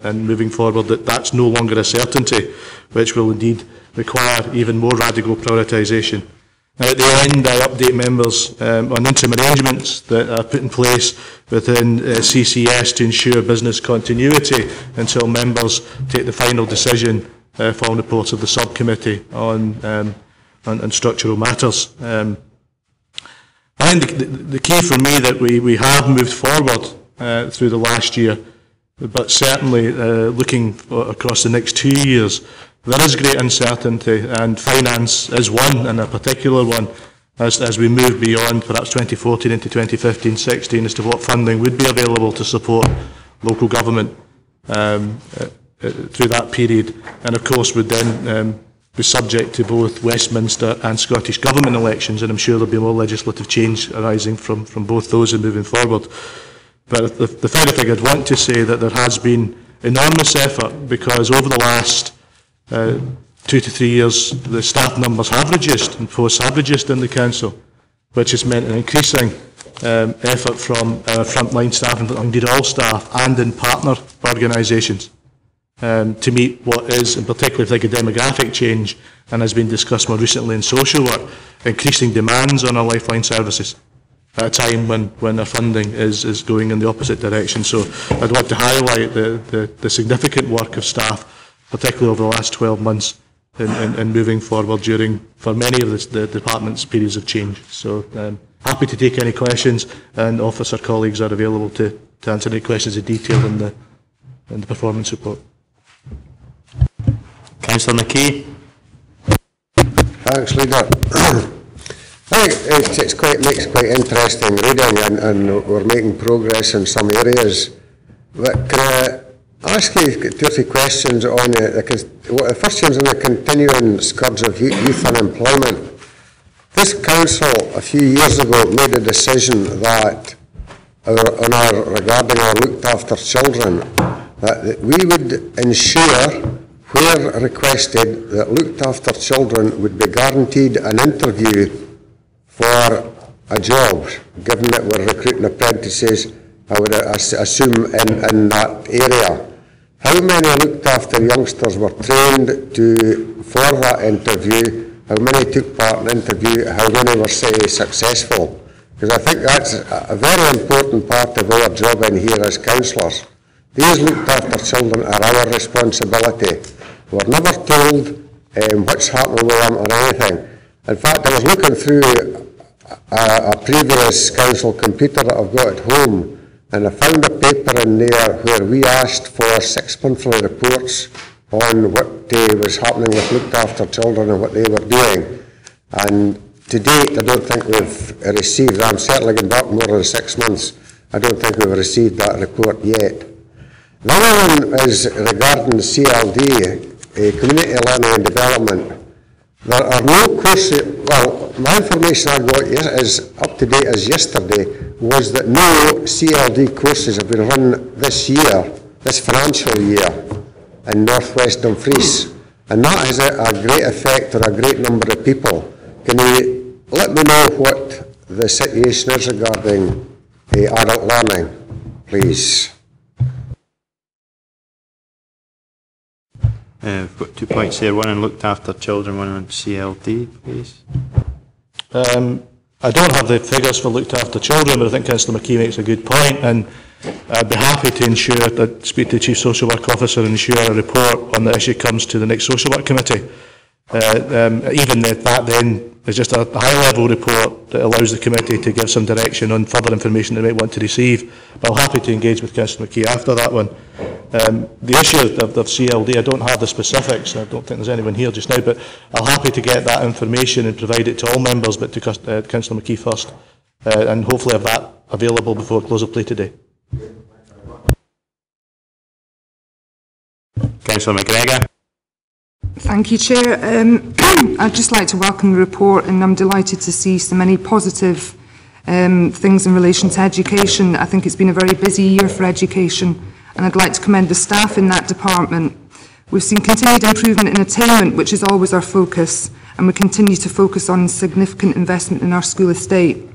Speaker 19: and moving forward, that's no longer a certainty, which will indeed require even more radical prioritisation. Now, at the end, I update members on interim arrangements that are put in place within CCS to ensure business continuity until members take the final decision following reports of the subcommittee on structural matters. I think the key for me that we have moved forward through the last year, but certainly looking across the next 2 years, there is great uncertainty, and finance is one, and a particular one, as we move beyond perhaps 2014 into 2015-16 as to what funding would be available to support local government through that period, and of course would then be subject to both Westminster and Scottish Government elections, and I'm sure there'll be more legislative change arising from both those and moving forward. But the final thing I'd want to say that there has been enormous effort, because over the last 2 to 3 years the staff numbers have reduced and posts have reduced in the Council, which has meant an increasing effort from our frontline staff and indeed all staff and in partner organisations to meet what is, in particular, like a demographic change, and has been discussed more recently in social work, increasing demands on our lifeline services at a time when our funding is going in the opposite direction. So I'd want to highlight the significant work of staff, particularly over the last 12 months, in moving forward for many of the department's periods of change. So happy to take any questions, and officer colleagues are available to answer any questions in detail in the performance report.
Speaker 1: Councillor McKay.
Speaker 17: Thanks, Leader. I think it makes quite interesting reading, and we're making progress in some areas. But can I ask you 2 or 3 questions on the first one's on the continuing scourge of youth unemployment. This Council a few years ago made a decision that regarding our looked after children, that we would ensure, where requested, that looked after children would be guaranteed an interview for a job, given that we're recruiting apprentices, I would assume, in that area. How many looked after youngsters were trained for that interview? How many took part in the interview? How many were, say, successful? Because I think that's a very important part of our job in here as councillors. These looked after children are our responsibility. We're never told what's happening with them or anything. In fact, I was looking through a previous council computer that I've got at home, and I found a paper in there where we asked for 6 monthly reports on what was happening with looked after children and what they were doing. And to date, I don't think we've received, I'm certainly going back more than 6 months, I don't think we've received that report yet.
Speaker 20: The other one is regarding CLD, Community Learning and Development. There are no courses, well, my information I got is up to date as yesterday, was that no CLD courses have been run this year, this financial year, in North West Dumfries. And that has a great effect on a great number of people. Can you let me know what the situation is regarding adult learning, please?
Speaker 1: We've got 2 points here, one on looked after children, one on CLD, please.
Speaker 19: I don't have the figures for looked after children, but I think Councillor McKee makes a good point, and I'd be happy to ensure that, speak to the Chief Social Work Officer and ensure a report on the issue comes to the next Social Work Committee. Even that then is just a high-level report that allows the committee to give some direction on further information they might want to receive. But I'm happy to engage with Councillor McKee after that one. The issue of CLD, I don't have the specifics. I don't think there's anyone here just now, but I'm happy to get that information and provide it to all members, but to Councillor McKee first, and hopefully have that available before close of play today.
Speaker 1: Councillor McGregor.
Speaker 6: Thank you, Chair. I'd just like to welcome the report, and I'm delighted to see so many positive things in relation to education. I think it's been a very busy year for education, and I'd like to commend the staff in that department. We've seen continued improvement in attainment, which is always our focus, and we continue to focus on significant investment in our school estate.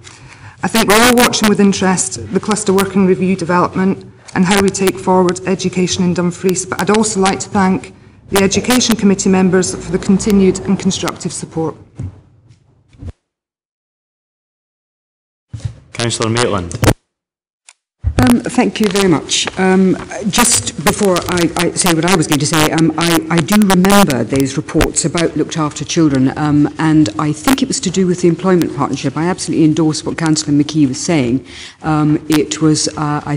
Speaker 6: I think we're all watching with interest the cluster working review development and how we take forward education in Dumfries, but I'd also like to thank the Education Committee members for the continued and constructive support.
Speaker 1: Councillor Maitland.
Speaker 11: Thank you very much. Just before I say what I was going to say, I do remember those reports about looked after children, and I think it was to do with the employment partnership. I absolutely endorse what Councillor McKee was saying. It was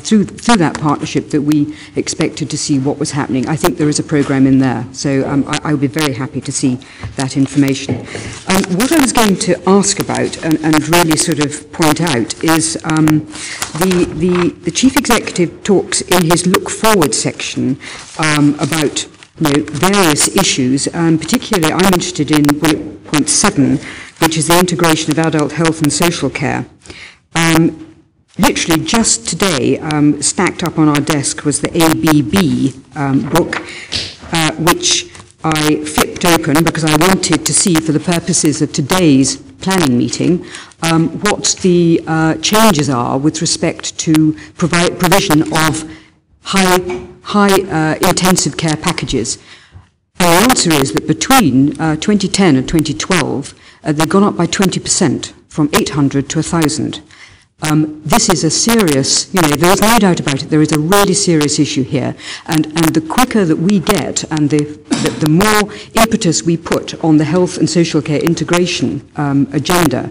Speaker 11: through that partnership that we expected to see what was happening. I think there is a programme in there, so I would be very happy to see that information. What I was going to ask about and really sort of point out is the Chief Executive talks in his Look Forward section about various issues, particularly I'm interested in bullet point 7, which is the integration of adult health and social care. Literally just today, stacked up on our desk was the ABB book, which I flipped open because I wanted to see, for the purposes of today's planning meeting, what the changes are with respect to provision of high intensive care packages. The answer is that between 2010 and 2012, they've gone up by 20%, from 800 to 1,000. This is a serious, there is no doubt about it, there is a really serious issue here, and the quicker that we get and the more impetus we put on the health and social care integration agenda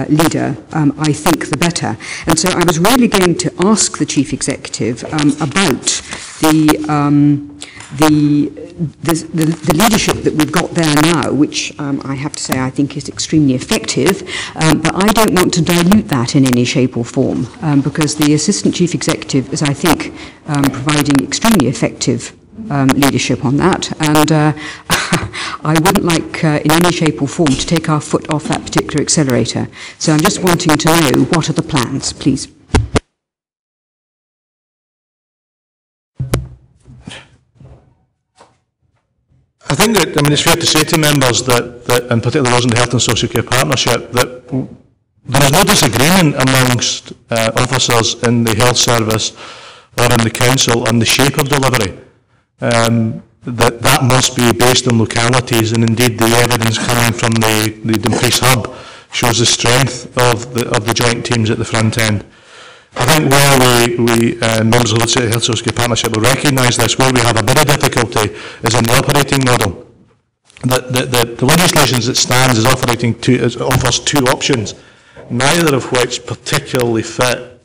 Speaker 11: leader, I think the better. And so I was really going to ask the Chief Executive about the leadership that we've got there now, which I have to say I think is extremely effective, but I don't want to dilute that in any shape or form, because the Assistant Chief Executive is, I think, providing extremely effective leadership on that, and I wouldn't like in any shape or form to take our foot off that particular accelerator. So I'm just wanting to know, what are the plans, please?
Speaker 19: I think that, it's fair to say to members that and particularly those in the Health and Social Care Partnership, that there is no disagreement amongst officers in the health service or in the council on the shape of delivery. That must be based on localities, and indeed the evidence coming from the Dumfries hub shows the strength of the joint teams at the front end. I think where we members of the City Health Social Care Partnership will recognise this, where we have a bit of difficulty is in the operating model. The legislation as it stands offers two options, neither of which particularly fit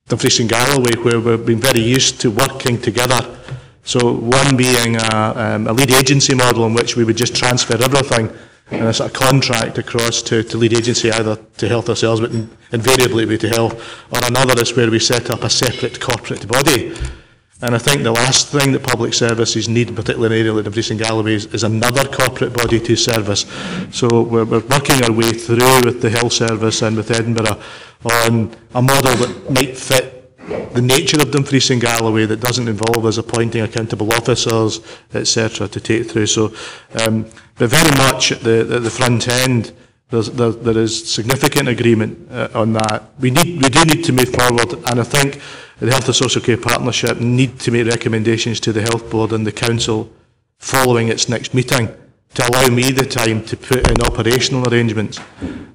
Speaker 19: Dumfries and Galloway, where we've been very used to working together. So one being a lead agency model in which we would just transfer everything and a sort of contract across to lead agency, either to health ourselves, but invariably it would be to health, or another is where we set up a separate corporate body. And I think the last thing that public services need, particularly in an area like Dumfries and Galloway, is another corporate body to service. So we're working our way through with the Health Service and with Edinburgh on a model that might fit the nature of Dumfries and Galloway, that doesn't involve us appointing accountable officers, etc., to take through. So, but very much at the front end, there is significant agreement on that. We do need to move forward, and I think the Health and Social Care Partnership need to make recommendations to the Health Board and the Council following its next meeting to allow me the time to put in operational arrangements.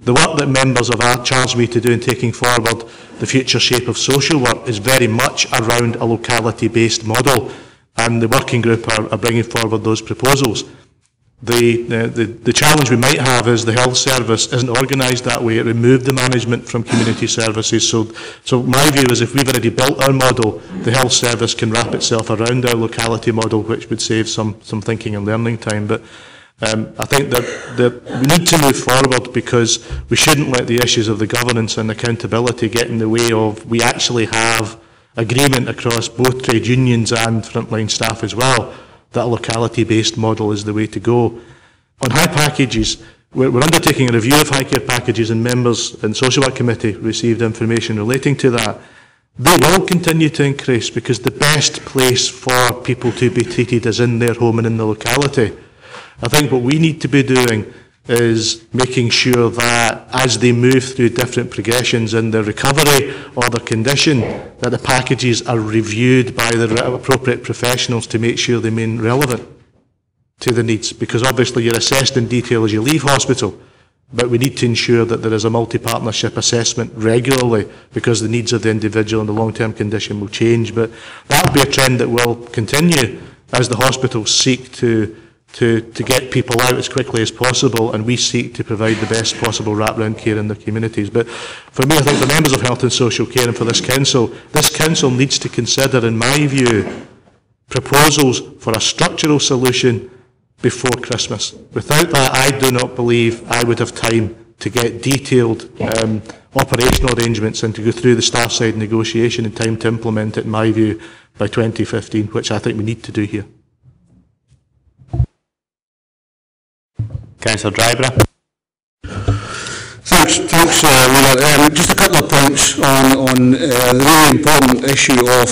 Speaker 19: The work that members have charged me to do in taking forward the future shape of social work is very much around a locality-based model, and the working group are bringing forward those proposals. The challenge we might have is the health service isn't organised that way. It removed the management from community services. So my view is if we've already built our model, the health service can wrap itself around our locality model, which would save some thinking and learning time. But I think that we need to move forward, because we shouldn't let the issues of the governance and accountability get in the way of we actually have agreement across both trade unions and frontline staff as well that a locality-based model is the way to go. On high packages, we're undertaking a review of high care packages, and members in Social Work Committee received information relating to that. They will continue to increase, because the best place for people to be treated is in their home and in the locality. I think what we need to be doing is making sure that as they move through different progressions in their recovery or their condition, that the packages are reviewed by the appropriate professionals to make sure they remain relevant to the needs. Because obviously you're assessed in detail as you leave hospital, but we need to ensure that there is a multi-partnership assessment regularly, because the needs of the individual and the long-term condition will change. But that will be a trend that will continue as the hospitals seek to get people out as quickly as possible, and we seek to provide the best possible wraparound care in their communities. But for me, I think for members of Health and Social Care and for this council needs to consider, in my view, proposals for a structural solution before Christmas. Without that, I do not believe I would have time to get detailed operational arrangements and to go through the staff side negotiation and time to implement it, in my view, by 2015, which I think we need to do here.
Speaker 1: Councillor Dryborough.
Speaker 10: Thanks, Leader. Just a couple of points on the really important issue of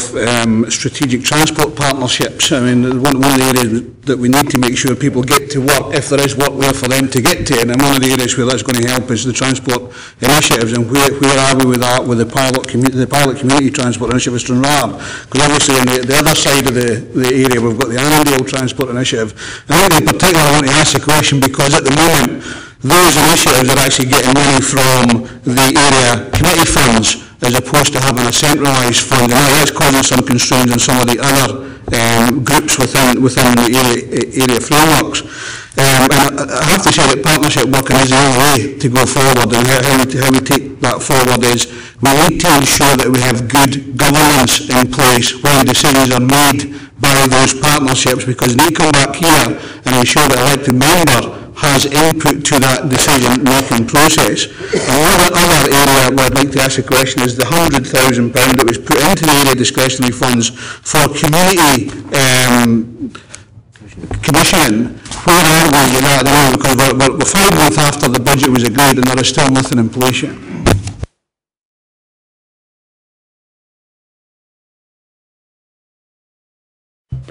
Speaker 10: strategic transport partnerships. I mean, one of the areas that we need to make sure people get to work, if there is work there for them to get to, and one of the areas where that's going to help is the transport initiatives. And where are we with that, with the pilot community transport initiative in Stranraer? Because obviously on the other side of the area we've got the Annandale transport initiative. And I think in particular I want to ask the question, because at the moment those initiatives are actually getting money from the area committee funds as opposed to having a centralised fund, and that's causing some concerns in some of the other groups within the area frameworks. And I have to say that partnership working is the only way to go forward, and how we take that forward is we need to ensure that we have good governance in place when decisions are made by those partnerships, because they come back here and ensure that elected member has input to that decision-making process. And another area where I'd like to ask a question is the £100,000 that was put into the area discretionary funds for community commissioning. Where are we in that at the moment? Because we're 5 months after the budget was agreed and there is still nothing in place yet.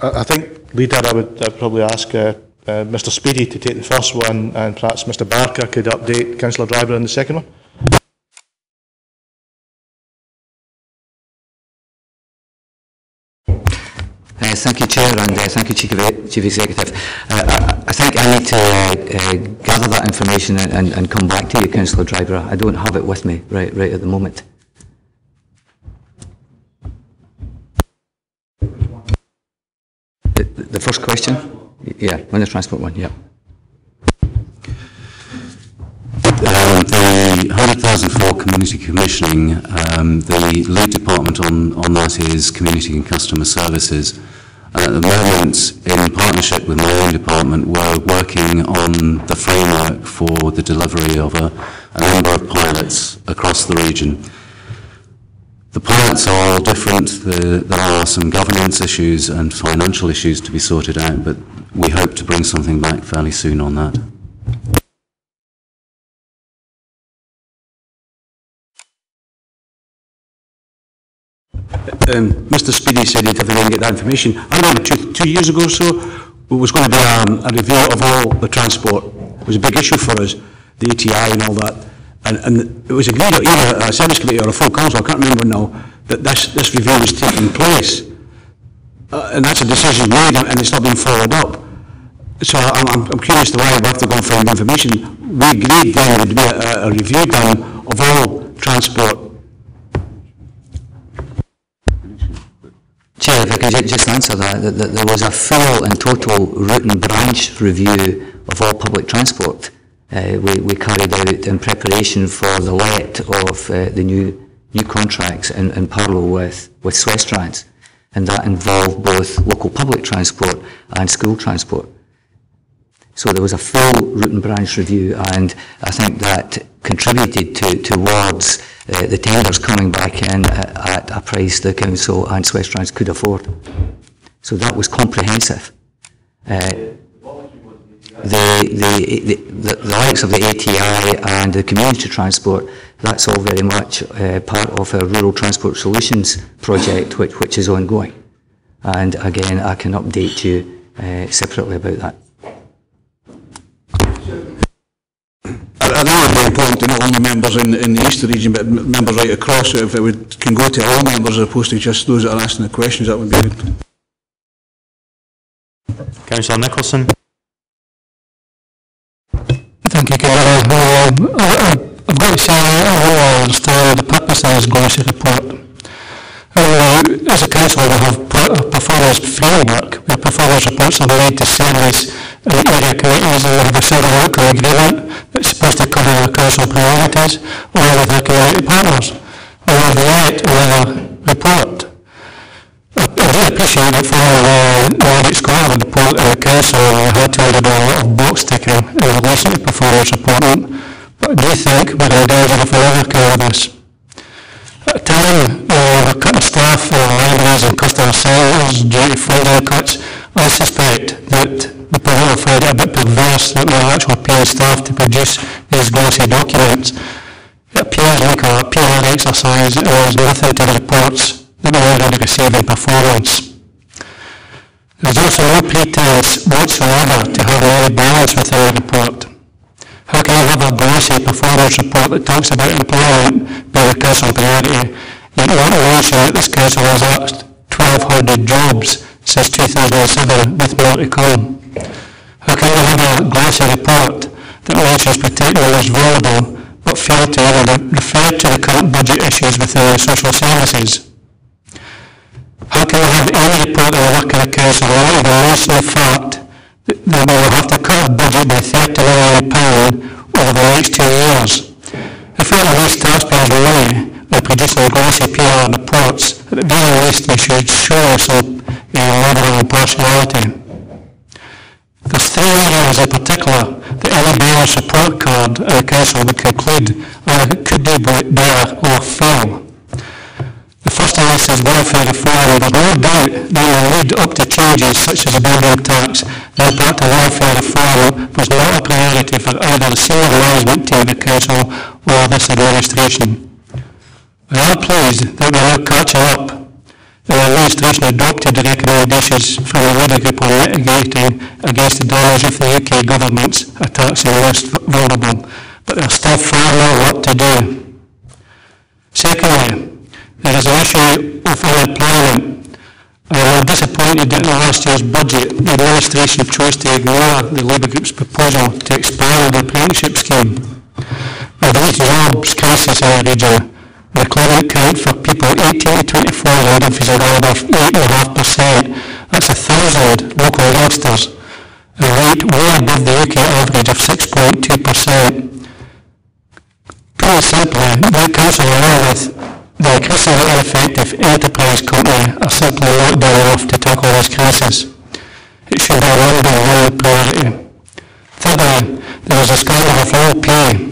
Speaker 19: I think, Leader, I'd probably ask Mr Speedy to take the first one, and perhaps Mr Barker could update Councillor Dryborough on the second one.
Speaker 21: Thank you, Chair, and thank you, Chief Executive. I think I need to gather that information and come back to you, Councillor Dryborough. I don't have it with me right at the moment. The first question? Yeah, on the transport one, yeah.
Speaker 22: The 100,000 for community commissioning, the lead department on that is Community and Customer Services. At the moment, in partnership with my own department, we're working on the framework for the delivery of a number of pilots across the region. The 100,000 for community commissioning, the lead department on that is Community and Customer Services. At the moment, in partnership with my own department, we're working on the framework for the delivery of a number of pilots across the region. The planets are all different. There are some governance issues and financial issues to be sorted out, but we hope to bring something back fairly soon on that.
Speaker 3: Mr. Speedy said he'd have to go and get that information. I remember two years ago or so, it was going to be a review of all the transport. It was a big issue for us, the ATI and all that. And it was agreed at either a service committee or a full council, I can't remember now, that this review was taking place. And that's a decision made and it's not been followed up. So I'm curious to why we have to go and find information. We agreed then there would be a review done of all transport.
Speaker 21: Chair, if I could just answer that there was a full and total route and branch review of all public transport we carried out in preparation for the let of the new contracts in parallel with Sederunt, and that involved both local public transport and school transport. So there was a full route and branch review, and I think that contributed towards the tenders coming back in at a price the council and Sederunt could afford. So that was comprehensive. The likes of the ATI and the community transport, that's all very much part of a Rural Transport Solutions project which is ongoing. And again, I can update you separately about that.
Speaker 10: I know it would be important to not only members in the East region, but members right across. If it can go to all members as opposed to just those that are asking the questions, that would be good.
Speaker 1: Councillor Nicholson.
Speaker 12: Thank you, Gary. I've got to say, I understand the purpose of this glossy report. As a council, we have a performance framework where performance reports are made to service area committees, and we have a certain local agreement that's supposed to cover our council priorities or with our community partners. We have yet another report. I do appreciate that for the audit score of the report of the council, we had to do a lot of box ticking in relation to performance reporting, but I do think we're in danger of another kind of this. At a time we're cutting staff for libraries and customer services due to funding cuts, I suspect that the people will find it a bit perverse that we're actually paying staff to produce these glossy documents. It appears like a PR exercise and there's nothing to the reports that we already receive in performance. There's also no pretense whatsoever to have any balance within the report. How can you have a glossy performance report that talks about employment being a council priority, yet not mention that this council has axed 1,200 jobs since 2007 with more to come? How can you have a glossy report that mentions protecting the most vulnerable but fail to even refer to the current budget issues within the social services? How can we have any report of the work of the council without even mention the fact that we will have to cut a budget by £30 million over the next 2 years? If we want to waste taxpayers' money by producing glossy PR reports, at the very least we should show some level of impartiality. There's 3 areas in particular that any balance report card in the council would conclude could do better or fail. The first of this is welfare reform. There's no doubt that will lead up to changes such as the building tax. The impact of welfare reform was not a priority for either the senior management team of the council or this administration. We are pleased that we are catching up. The administration adopted the recommendations from the Leader Group on mitigating against the damage of the UK government's attacks on the most vulnerable, but there's still far more work to do. Secondly, there is an issue of unemployment. I am disappointed that in last year's budget the administration chose to ignore the Labour Group's proposal to expand the apprenticeship scheme. With the jobs crisis in the region, the employment count for people 18 to 24 in Dumfries and Galloway of 8.5%. That's 1,000 local youngsters, a rate way above the UK average of 6.2%. Pretty simply, the council along with the increasingly ineffective enterprise company are simply not doing enough to tackle this crisis. It should be a number one priority. Thirdly, there was a scandal of low pay.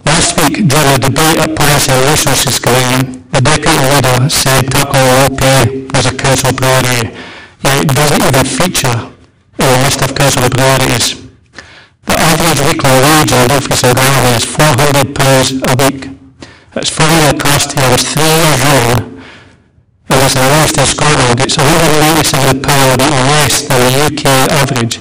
Speaker 12: Last week, during a debate at Policy and Resources Committee, the the deputy leader said tackle low pay was a council priority, yet it doesn't even feature in the list of council priorities. The average weekly wage in Dumfries and Galloway is £400 a week. Its 4-year cost here is 3 years running, and as the lowest in Scotland, it's £197 less than the UK average.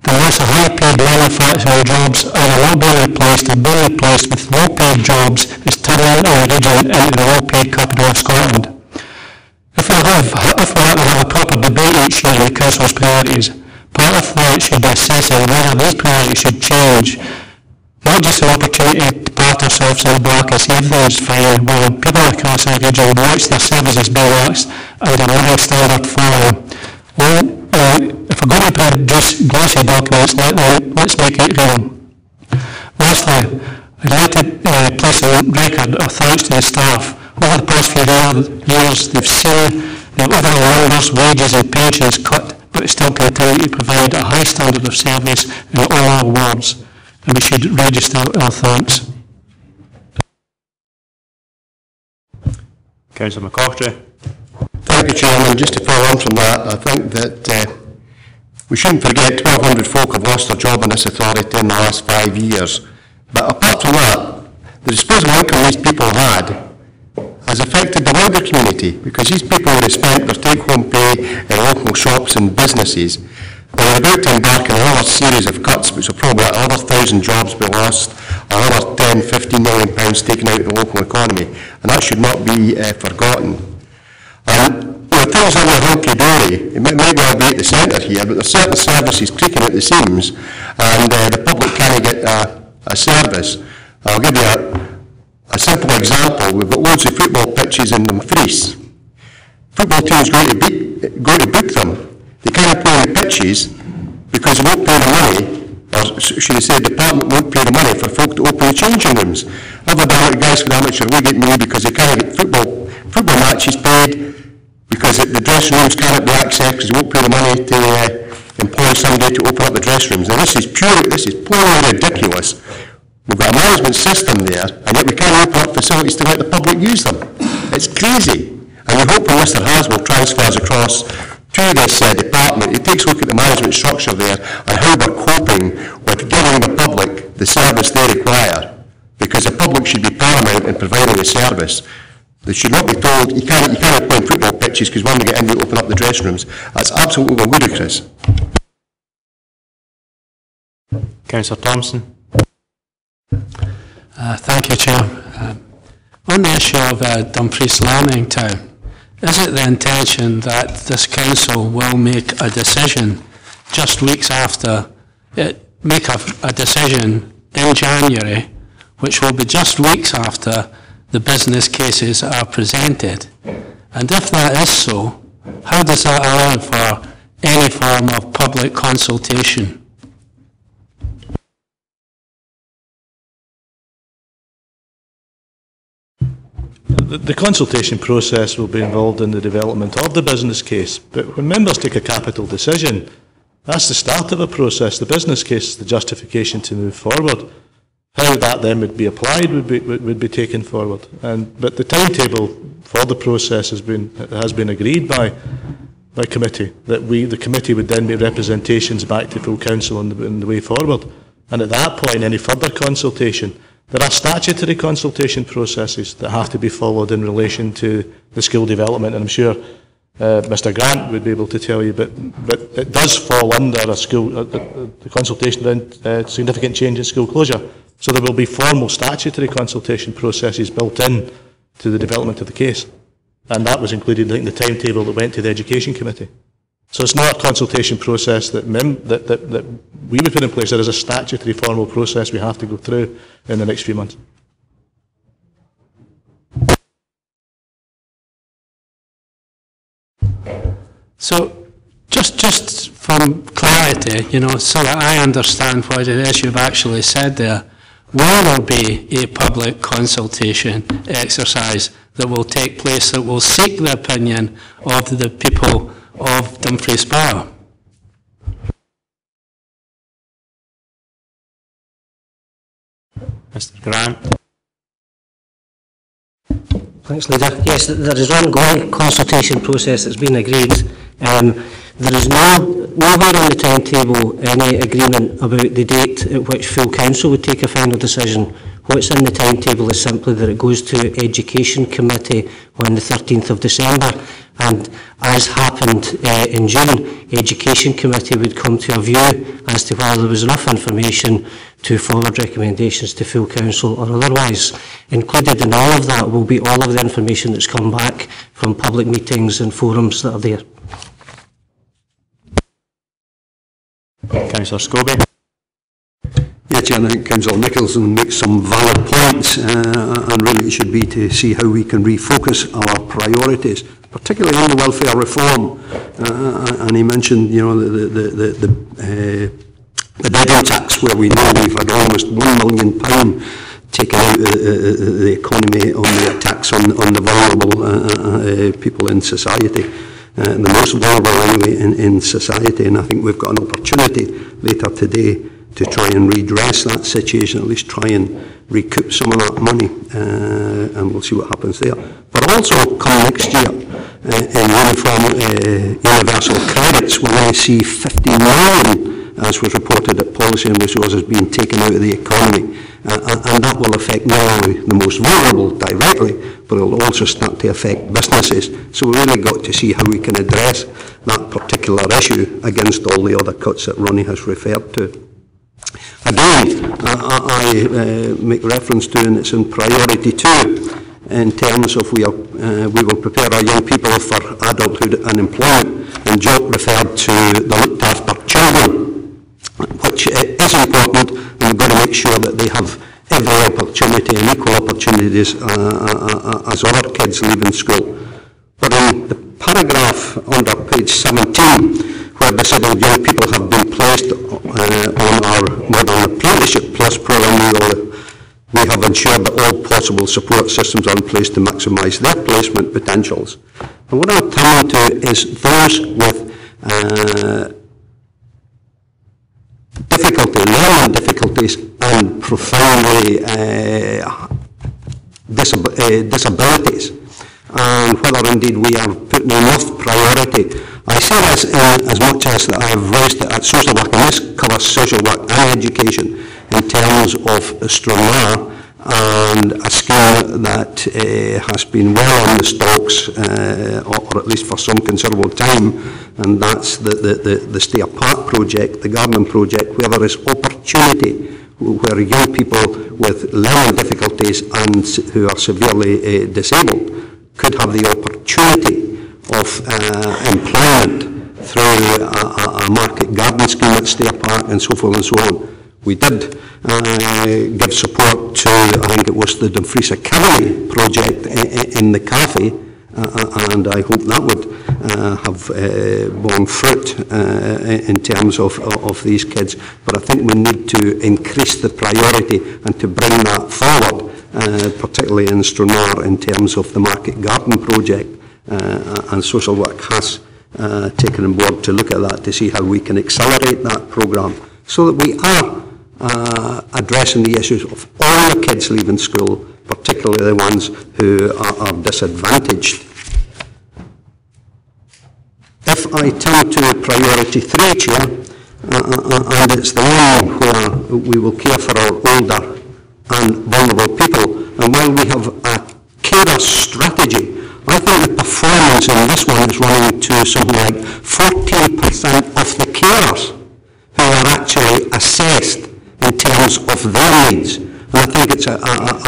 Speaker 12: The loss of high-paid manufacturing jobs are not being replaced and being replaced with low-paid jobs is turning our region into the low-paid capital of Scotland. If we have a proper debate each year on the Council's priorities, part of what should be assessing whether these priorities should change, not just an opportunity to pat ourselves on the back and see everything's fine when people across our region watch their services being axed and their living standard falling. If we're going to produce glossy documents, let's make it real. Lastly, I'd like to place on record our thanks to the staff. Over the past few years, they've seen the overall numbers, wages and pensions cut, but still continue to provide a high standard of service in all our wards, and we should register our thanks.
Speaker 1: Councillor McCoughtry.
Speaker 17: Thank you, Chairman. Just to follow on from that, I think that we shouldn't forget 1,200 folk have lost their job in this authority in the last 5 years. But apart from that, the disposable income these people had has affected the wider community, because these people would have spent their take-home pay in local shops and businesses. They're about to embark on another series of cuts, which will probably let another 1,000 jobs be lost, another £10–15 million taken out of the local economy, and that should not be forgotten. Things are hunky-dory. It might well be at the centre here, but there's certain services creaking at the seams, and the public can't get a service. I'll give you a simple example. We've got loads of football pitches in Dumfries. Football teams go to book them. They can't play on the pitches because they won't pay the money, or should I say the department won't pay the money for folk to open the changing rooms. I've had a guys for the amateur league at me because they can't get football matches paid, because the dressing rooms cannot be accessed because they won't pay the money to employ somebody to open up the dressing rooms. Now this is plainly ridiculous. We've got a management system there, and yet we can't open up facilities to let the public use them. It's crazy. And we hope when Mr Haswell transfers across to this department, he takes a look at the management structure there and how we're coping with giving the public the service they require, because the public should be paramount in providing the service. They should not be told you can't play in football pitches because when we get in we open up the dressing rooms. That's absolutely ludicrous.
Speaker 1: Councillor Thompson.
Speaker 12: Thank you, Chair. On the issue of Dumfries Learning Town, is it the intention that this council will make a decision just weeks after make a decision in January, which will be just weeks after the business cases are presented? And if that is so, how does that allow for any form of public consultation?
Speaker 19: The consultation process will be involved in the development of the business case, but when members take a capital decision, that's the start of a process. The business case is the justification to move forward. How that then would be applied would be taken forward. But the timetable for the process has been agreed by committee, that the committee would then make representations back to full council in the way forward. And at that point, any further consultation, there are statutory consultation processes that have to be followed in relation to the school development, and I'm sure Mr Grant would be able to tell you, but it does fall under the consultation around significant change in school closure. So there will be formal statutory consultation processes built in to the development of the case, and that was included in the timetable that went to the Education Committee. So it's not a consultation process that we would put in place. There is a statutory formal process we have to go through in the next few months.
Speaker 12: So, just from clarity, so that I understand what it is you've actually said there, will there be a public consultation exercise that will take place that will seek the opinion of the people of Dumfries Borough?
Speaker 1: Mr Grant.
Speaker 4: Thanks, Leader. Yes, there is an ongoing consultation process that's been agreed. There is nowhere on the timetable any agreement about the date at which full council would take a final decision. What's in the timetable is simply that it goes to Education Committee on the 13th of December, and as happened in June, Education Committee would come to a view as to whether there was enough information to forward recommendations to full council or otherwise. Included in all of that will be all of the information that's come back from public meetings and forums that are there.
Speaker 1: Councillor Scobie.
Speaker 7: Yeah, Chair, I think Councillor Nicholson makes some valid points, and really it should be to see how we can refocus our priorities, particularly on the welfare reform. And he mentioned, you know, the bedroom tax, where we know we've had almost £1 million taken out of the economy on the tax on the vulnerable people in society. The most vulnerable anyway in society, and I think we've got an opportunity later today to try and redress that situation, at least try and recoup some of that money, and we'll see what happens there. But also come next year, in universal credits, we're going to see 50 million, as was reported at Policy and Resources, being taken out of the economy, and that will affect not only the most vulnerable directly, but it will also start to affect businesses. So we've really got to see how we can address that particular issue against all the other cuts that Ronnie has referred to. Again, I make reference to, and it's in priority 2, in terms of we will prepare our young people for adulthood and employment, and Joe referred to the looked after children, which is important, and we've got to make sure that they have every opportunity and equal opportunities as other kids leaving school. But in the paragraph under page 17, where disabled young people have been placed on our Modern Apprenticeship Plus programme, we have ensured that all possible support systems are in place to maximise their placement potentials. And what I'm coming to is those with learning difficulties and profoundly disabilities, and whether indeed we are putting enough priority. I say this as much as I have raised it at social work, and this covers social work and education in terms of Stranraer, and a scheme that has been well on the stalks, or at least for some considerable time, and that's the Stay Apart project, the gardening project, where there is opportunity, where young people with learning difficulties and who are severely disabled could have the opportunity of employment through a market garden scheme at Stay Apart and so forth and so on. We did give support to, I think it was the Dumfries Academy project in the cafe, and I hope that would have borne fruit in terms of these kids. But I think we need to increase the priority and to bring that forward, particularly in Stranraer, in terms of the market garden project. And social work has taken on board to look at that to see how we can accelerate that programme so that we are addressing the issues of all the kids leaving school, particularly the ones who are disadvantaged. If I turn to priority 3, Chair, and it's the one where we will care for our older and vulnerable people, and while we have a carer strategy, I think the performance in this one is running to something like 14% of the carers who are actually assessed in terms of their needs. And I think it's a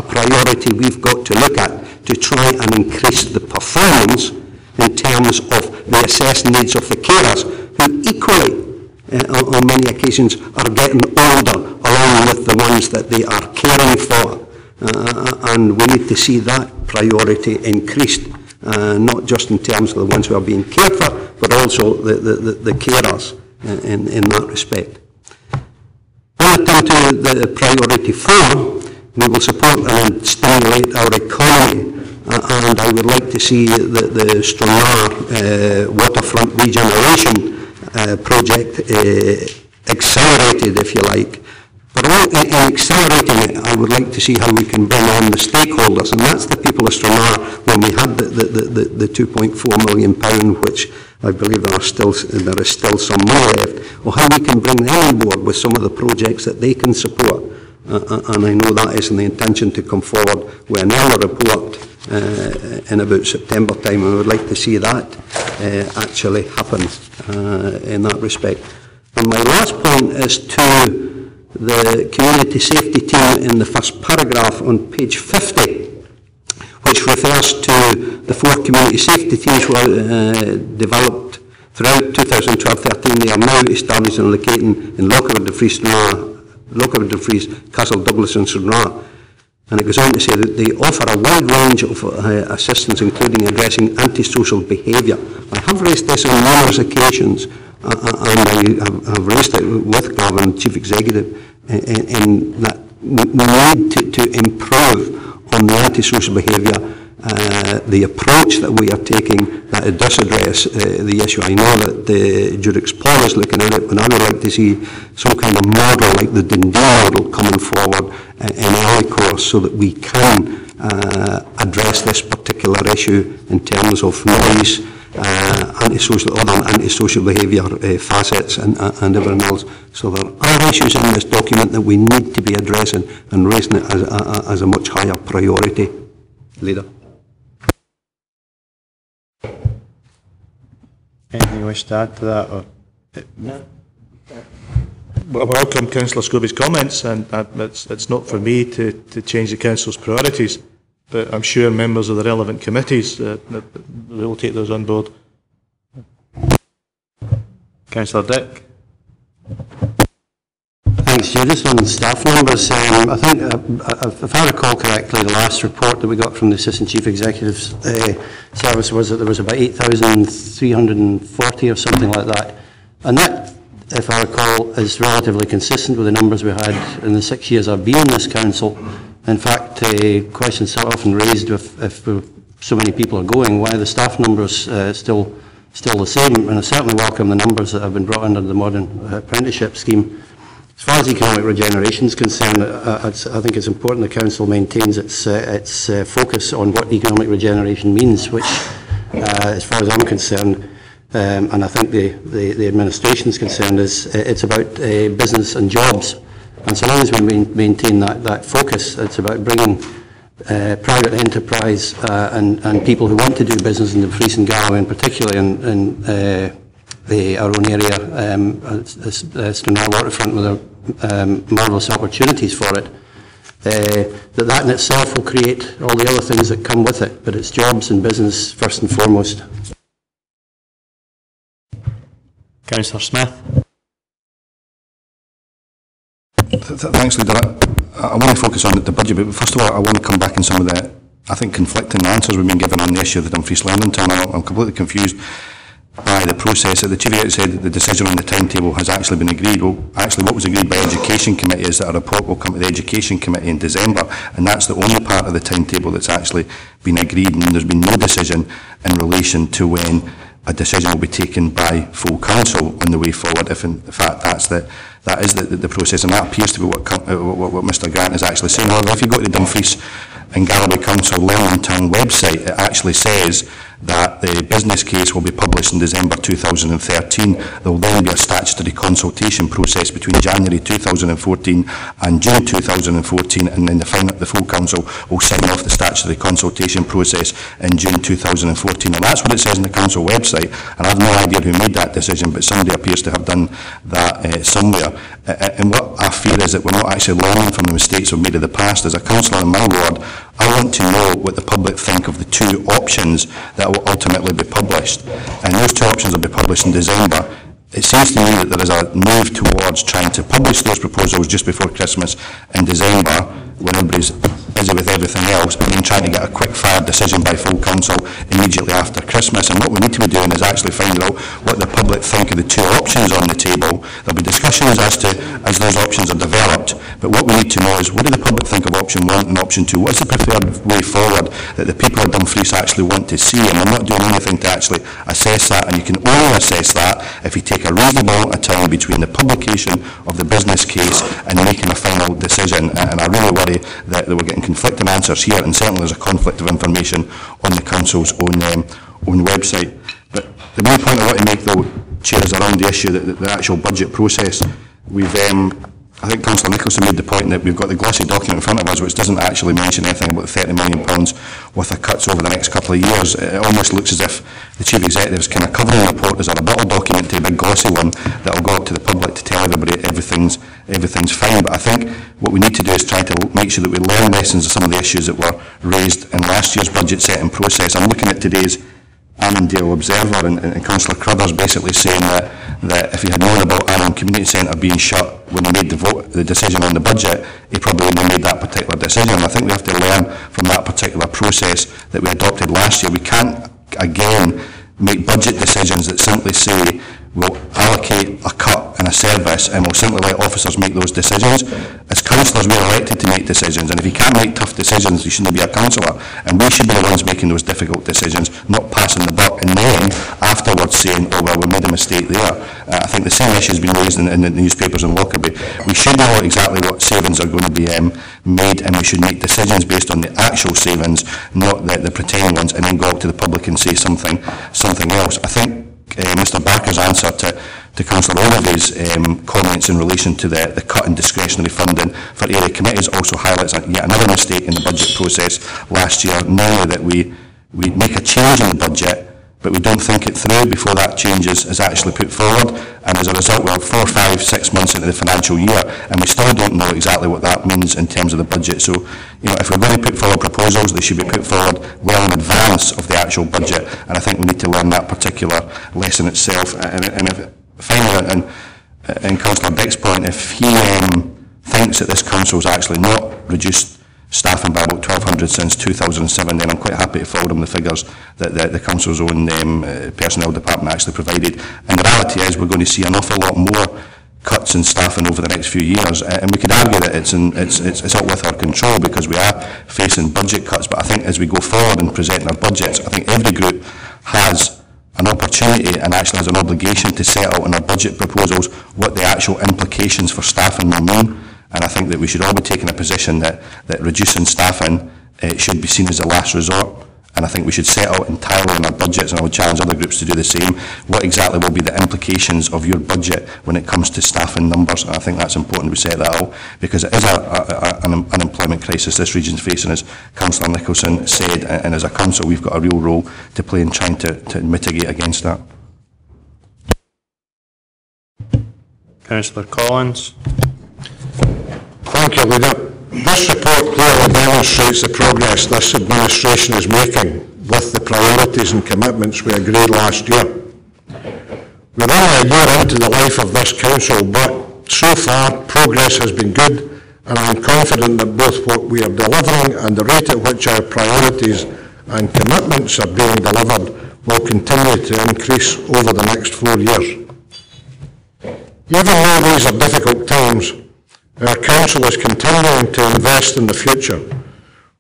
Speaker 7: priority we've got to look at to try and increase the performance in terms of the assessed needs of the carers, who equally, on many occasions, are getting older along with the ones that they are caring for. And we need to see that priority increased. Not just in terms of the ones who are being cared for, but also the carers in that respect. When I turn to the priority 4, we will support and stimulate our economy, and I would like to see the Stranraer waterfront regeneration project accelerated, if you like, But in accelerating it, I would like to see how we can bring on the stakeholders, and that's the people of Stranraer when we had the £2.4 million, which I believe there is still some money left, or how we can bring them on board with some of the projects that they can support. And I know that is in the intention to come forward with an early report in about September time, and I would like to see that actually happen in that respect. And my last point is to the community safety team in the first paragraph on page 50, which refers to the 4 community safety teams were developed throughout 2012-13. They are now established and locating in Lochwood, Dumfries, Castle Douglas and Sederunt. And it goes on to say that they offer a wide range of assistance, including addressing antisocial behaviour. I have raised this on numerous occasions, and I have raised it with Gavin, Chief Executive, in that we need to improve on the antisocial behaviour, the approach that we are taking, that it does address the issue. I know that the Judic's Paul is looking at it, but I would like to see some kind of model like the Dundee model coming forward in early course, so that we can address this particular issue in terms of noise, antisocial behaviour facets and everything else. So there are issues in this document that we need to be addressing and raising it as a much higher priority. Leader.
Speaker 1: Anything you wish to add to that? Or?
Speaker 19: No. Well, I welcome Councillor Scobie's comments, and it's not for me to change the Council's priorities, but I'm sure members of the relevant committees will take those on board.
Speaker 1: Councillor Dick.
Speaker 16: Thanks, Chair. Just on staff numbers, I think, if I recall correctly, the last report that we got from the Assistant Chief Executive's Service was that there was about 8,340 or something like that. And that, if I recall, is relatively consistent with the numbers we had in the 6 years I've been in this council. In fact, questions are often raised if so many people are going, why the staff numbers still the same. And I certainly welcome the numbers that have been brought under the modern apprenticeship scheme. As far as economic regeneration is concerned, I think it's important the council maintains its focus on what economic regeneration means, which, as far as I'm concerned, and I think the administration is concerned, it's about business and jobs. And so long as we maintain that focus, it's about bringing private enterprise and people who want to do business in Dumfries and Galloway, and particularly in our own area, Stranraer waterfront, with our marvellous opportunities for it. That in itself will create all the other things that come with it, but it's jobs and business first and foremost.
Speaker 1: Councillor Smith.
Speaker 15: Thanks, Leader. I want to focus on the budget, but first of all, I want to come back on some of the, I think, conflicting answers we've been given on the issue of the Dumfries Lending Tunnel. I'm completely confused by the process. That the Chief Executive said that the decision on the timetable has actually been agreed. Well, actually, what was agreed by Education Committee is that a report will come to the Education Committee in December, and that's the only part of the timetable that's actually been agreed, and there's been no decision in relation to when a decision will be taken by full council on the way forward, if in fact that is the process, and that appears to be what Mr Grant is actually saying. However, if you go to the Dumfries and Galloway Council Learning Town website, it actually says that the business case will be published in December 2013. There will then be a statutory consultation process between January 2014 and June 2014, and then the full council will sign off the statutory consultation process in June 2014. And that's what it says on the council website, and I have no idea who made that decision, but somebody appears to have done that somewhere. And what I fear is that we're not actually learning from the mistakes we've made in the past. As a councillor in my ward, I want to know what the public think of the two options that will ultimately be published. And those two options will be published in December. It seems to me that there is a move towards trying to publish those proposals just before Christmas in December, when everybody is busy with everything else, and then trying to get a quick fire decision by full council immediately after Christmas. And what we need to be doing is actually finding out what the public think of the two options on the table. There'll be discussions as those options are developed, but what we need to know is what do the public think of option 1 and option 2? What's the preferred way forward that the people of Dumfries actually want to see? And we're not doing anything to actually assess that, and you can only assess that if you take a reasonable amount of time between the publication of the business case and making a final decision. And I really worry that we're getting conflicting answers here, and certainly there's a conflict of information on the council's own website. But the main point I want to make, though, Chair, is around the issue that the actual budget process. We've I think Councillor Nicholson made the point that we've got the glossy document in front of us which doesn't actually mention anything about £30 million worth of cuts over the next couple of years. It almost looks as if the Chief Executive's kind of covering report is a little document to a big glossy one that will go out to the public to tell everybody everything's fine. But I think what we need to do is try to make sure that we learn lessons of some of the issues that were raised in last year's budget setting process. I'm looking at today's Annandale Observer, and Councillor Crothers basically saying that if he had known about Annan Community Centre being shut when he made the decision on the budget, he probably wouldn't have made that particular decision. And I think we have to learn from that particular process that we adopted last year. We can't, again, make budget decisions that simply say we'll allocate a cut in a service and we'll simply let officers make those decisions. As councillors, we're elected to make decisions, and if you can't make tough decisions, you shouldn't be a councillor. And we should be the ones making those difficult decisions, not passing the buck and then afterwards saying, oh well, we made a mistake there. I think the same issue has been raised in the newspapers in Lockerbie. We should know exactly what savings are going to be made, and we should make decisions based on the actual savings, not the pretend ones, and then go out to the public and say something else. I think Mr Barker's answer to Councillor Ogilvy's comments in relation to the cut in discretionary funding for area committees also highlights yet another mistake in the budget process last year, namely that we make a change in the budget but we don't think it through before that change is actually put forward, and as a result we're 4, 5, 6 months into the financial year and we still don't know exactly what that means in terms of the budget. So, you know, if we're going to put forward proposals, they should be put forward well in advance of the actual budget, and I think we need to learn that particular lesson itself. And if, finally, in Councillor Beck's point, if he thinks that this council's actually not reduced staffing by about 1,200 since 2007, then I'm quite happy to forward him the figures that the council's own personnel department actually provided. And the reality is we're going to see an awful lot more cuts in staffing over the next few years, and we could argue that it's out with our control because we are facing budget cuts. But I think as we go forward and presenting our budgets, I think every group has an opportunity and actually has an obligation to set out in our budget proposals what the actual implications for staffing will mean. And I think that we should all be taking a position that reducing staffing should be seen as a last resort. And I think we should set out entirely in our budgets, and I would challenge other groups to do the same, what exactly will be the implications of your budget when it comes to staffing numbers. And I think that's important we set that out, because it is an unemployment crisis this region's facing, as Councillor Nicholson said, and as a council we've got a real role to play in trying to mitigate against that.
Speaker 1: Councillor Collins.
Speaker 8: Thank you, Leader. This report clearly demonstrates the progress this administration is making with the priorities and commitments we agreed last year. We're only a year into the life of this council, but so far progress has been good, and I'm confident that both what we are delivering and the rate at which our priorities and commitments are being delivered will continue to increase over the next 4 years. Even though these are difficult times, our council is continuing to invest in the future,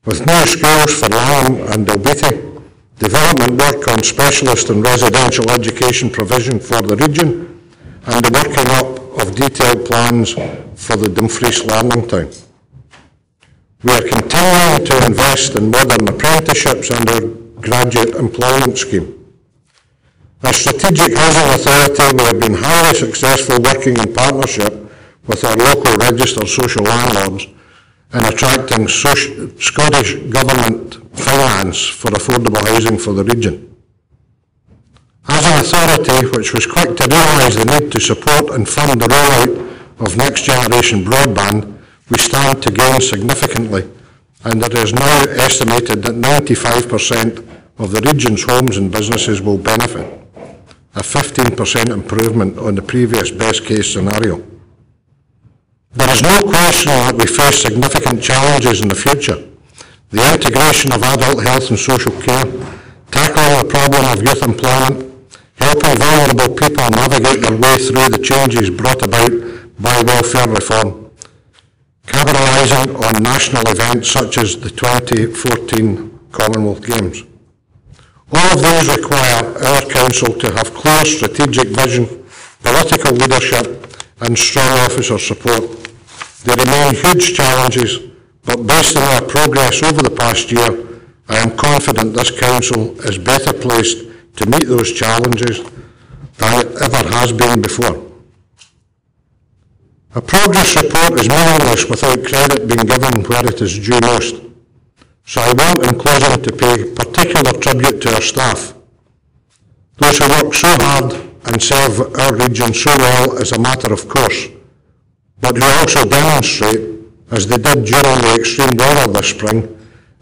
Speaker 8: with new schools for Lamb and Dalbeattie, development work on specialist and residential education provision for the region, and the working up of detailed plans for the Dumfries Learning Town. We are continuing to invest in modern apprenticeships and our graduate employment scheme. As Strategic Housing Authority, we have been highly successful working in partnership with our local registered social landlords in attracting Scottish Government finance for affordable housing for the region. As an authority which was quick to realise the need to support and fund the rollout of next generation broadband, we stand to gain significantly, and it is now estimated that 95% of the region's homes and businesses will benefit, a 15% improvement on the previous best case scenario. There is no question that we face significant challenges in the future, the integration of adult health and social care, tackling the problem of youth employment, helping vulnerable people navigate their way through the changes brought about by welfare reform, capitalising on national events such as the 2014 Commonwealth Games. All of these require our Council to have clear strategic vision, political leadership and strong officer support. They remain huge challenges, but based on our progress over the past year, I am confident this Council is better placed to meet those challenges than it ever has been before. A progress report is meaningless without credit being given where it is due most. So I want in closing to pay particular tribute to our staff. Those who work so hard and serve our region so well as a matter of course, but who also demonstrate, as they did during the extreme weather this spring,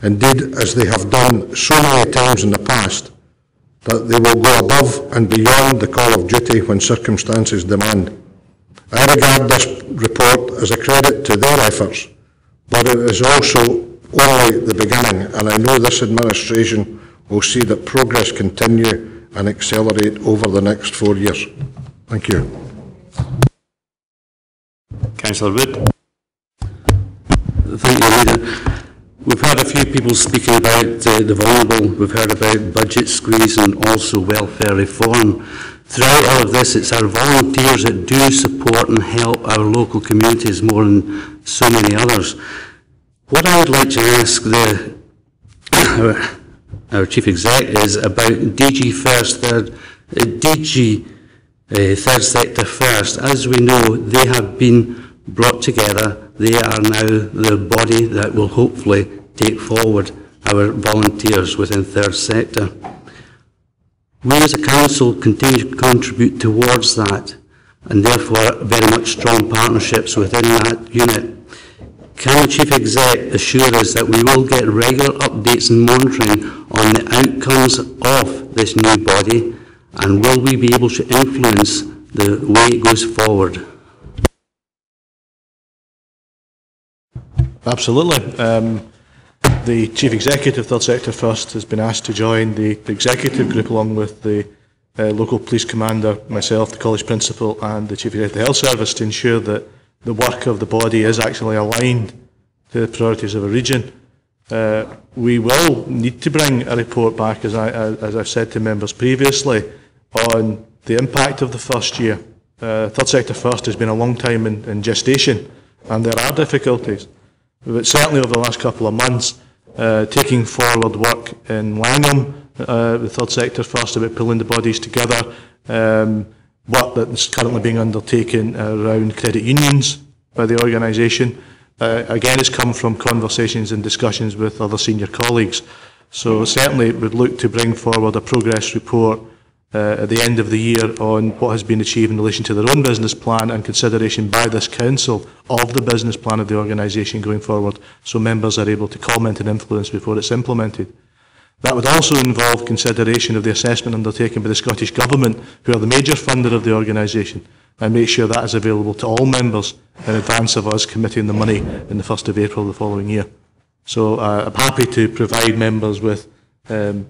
Speaker 8: indeed as they have done so many times in the past, that they will go above and beyond the call of duty when circumstances demand. I regard this report as a credit to their efforts, but it is also only the beginning, and I know this administration will see that progress continue and accelerate over the next 4 years. Thank you.
Speaker 1: Councillor Wood.
Speaker 22: Thank you, Leader. We've had a few people speaking about the vulnerable. We've heard about budget squeeze and also welfare reform. Throughout all of this, it's our volunteers that do support and help our local communities more than so many others. What I would like to ask our Chief Exec is about DG Third Sector First. As we know, they have been brought together. They are now the body that will hopefully take forward our volunteers within Third Sector. We as a council continue to contribute towards that, and therefore very much strong partnerships within that unit. Can the Chief Exec assure us that we will get regular updates and monitoring on the outcomes of this new body, and will we be able to influence the way it goes forward?
Speaker 19: Absolutely. The Chief Executive Third Sector First has been asked to join the executive group along with the local police commander, myself, the college principal and the Chief Executive of the Health Service to ensure that the work of the body is actually aligned to the priorities of a region. We will need to bring a report back, as I've said to members previously, on the impact of the first year. Third Sector First has been a long time in gestation, and there are difficulties. But certainly over the last couple of months, taking forward work in Langham, the Third Sector First, about pulling the bodies together, work that is currently being undertaken around credit unions by the organisation, again has come from conversations and discussions with other senior colleagues. So certainly would look to bring forward a progress report at the end of the year on what has been achieved in relation to their own business plan and consideration by this council of the business plan of the organisation going forward, so members are able to comment and influence before it's implemented. That would also involve consideration of the assessment undertaken by the Scottish Government, who are the major funder of the organisation, and make sure that is available to all members in advance of us committing the money in the 1st of April the following year. So I'm happy to provide members with an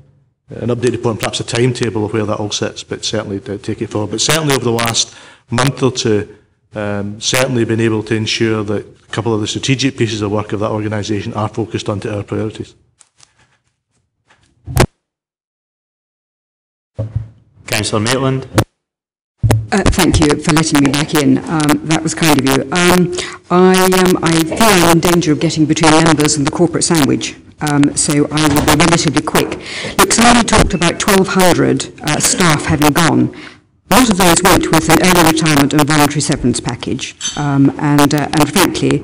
Speaker 19: update report and perhaps a timetable of where that all sits, but certainly to take it forward. But certainly over the last month or two, certainly been able to ensure that a couple of the strategic pieces of work of that organisation are focused onto our priorities.
Speaker 1: Councillor Maitland.
Speaker 11: Thank you for letting me back in. That was kind of you. I feel I'm in danger of getting between members and the corporate sandwich, so I will be relatively quick. Look, somebody talked about 1,200 staff having gone. A lot of those went with an early retirement and a voluntary severance package, and frankly,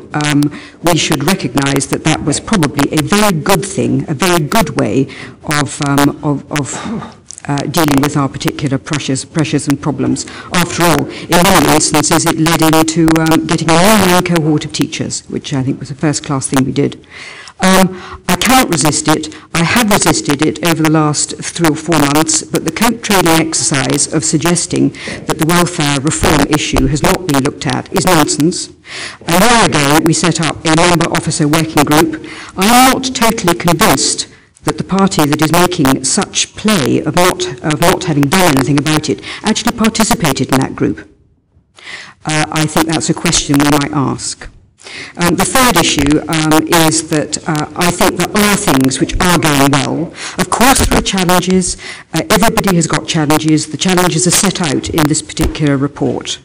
Speaker 11: we should recognise that that was probably a very good thing, a very good way of dealing with our particular pressures and problems. After all, in many instances, it led into getting a new cohort of teachers, which I think was a first-class thing we did. I cannot resist it. I have resisted it over the last 3 or 4 months, but the coat trading exercise of suggesting that the welfare reform issue has not been looked at is nonsense. A year ago, we set up a member officer working group, I am not totally convinced that the party that is making such play of not having done anything about it actually participated in that group. I think that's a question we might ask. The third issue is that I think there are things which are going well. Of course there are challenges. Everybody has got challenges. The challenges are set out in this particular report.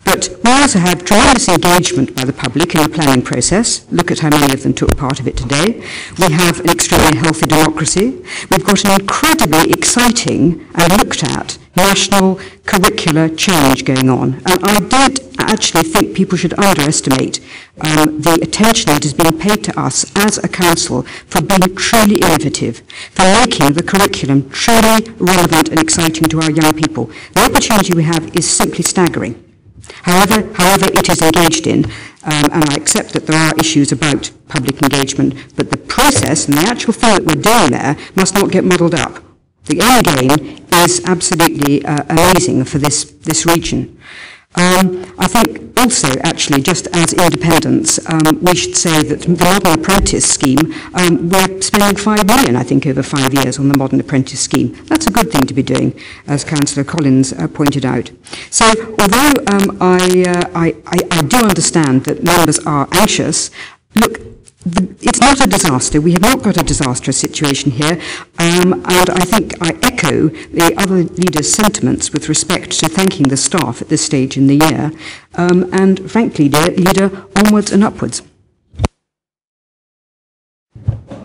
Speaker 11: But we also have tremendous engagement by the public in the planning process. Look at how many of them took part of it today. We have an extremely healthy democracy. We've got an incredibly exciting and looked at national curricular change going on. And I don't actually think people should underestimate the attention that is being paid to us as a council for being truly innovative, for making the curriculum truly relevant and exciting to our young people. The opportunity we have is simply staggering. However it is engaged in, and I accept that there are issues about public engagement, but the process and the actual thing that we're doing there must not get muddled up. The end game is absolutely amazing for this region. I think also, actually, just as independents, we should say that the Modern Apprentice scheme, we're spending $5 million, I think, over 5 years on the Modern Apprentice scheme. That's a good thing to be doing, as Councillor Collins pointed out. So, although I do understand that members are anxious, look, it's not a disaster. We have not got a disastrous situation here, and I think I echo the other leaders' sentiments with respect to thanking the staff at this stage in the year, and frankly, Leader, onwards and upwards.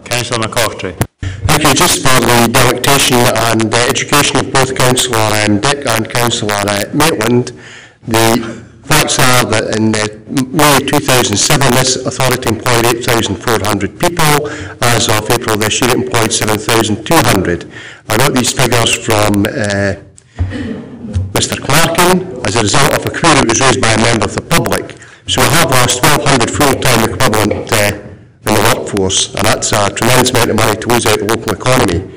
Speaker 1: Councillor McCoftry.
Speaker 17: Thank you. Just for the delectation and education of both Councillor Dick and Councillor Maitland, the facts are that in May 2007, this authority employed 8,400 people. As of April this year, it employed 7,200. I got these figures from Mr. Clarkin as a result of a query that was raised by a member of the public. So we have lost 1,200 full-time equivalent in the workforce, and that's a tremendous amount of money to lose out the local economy.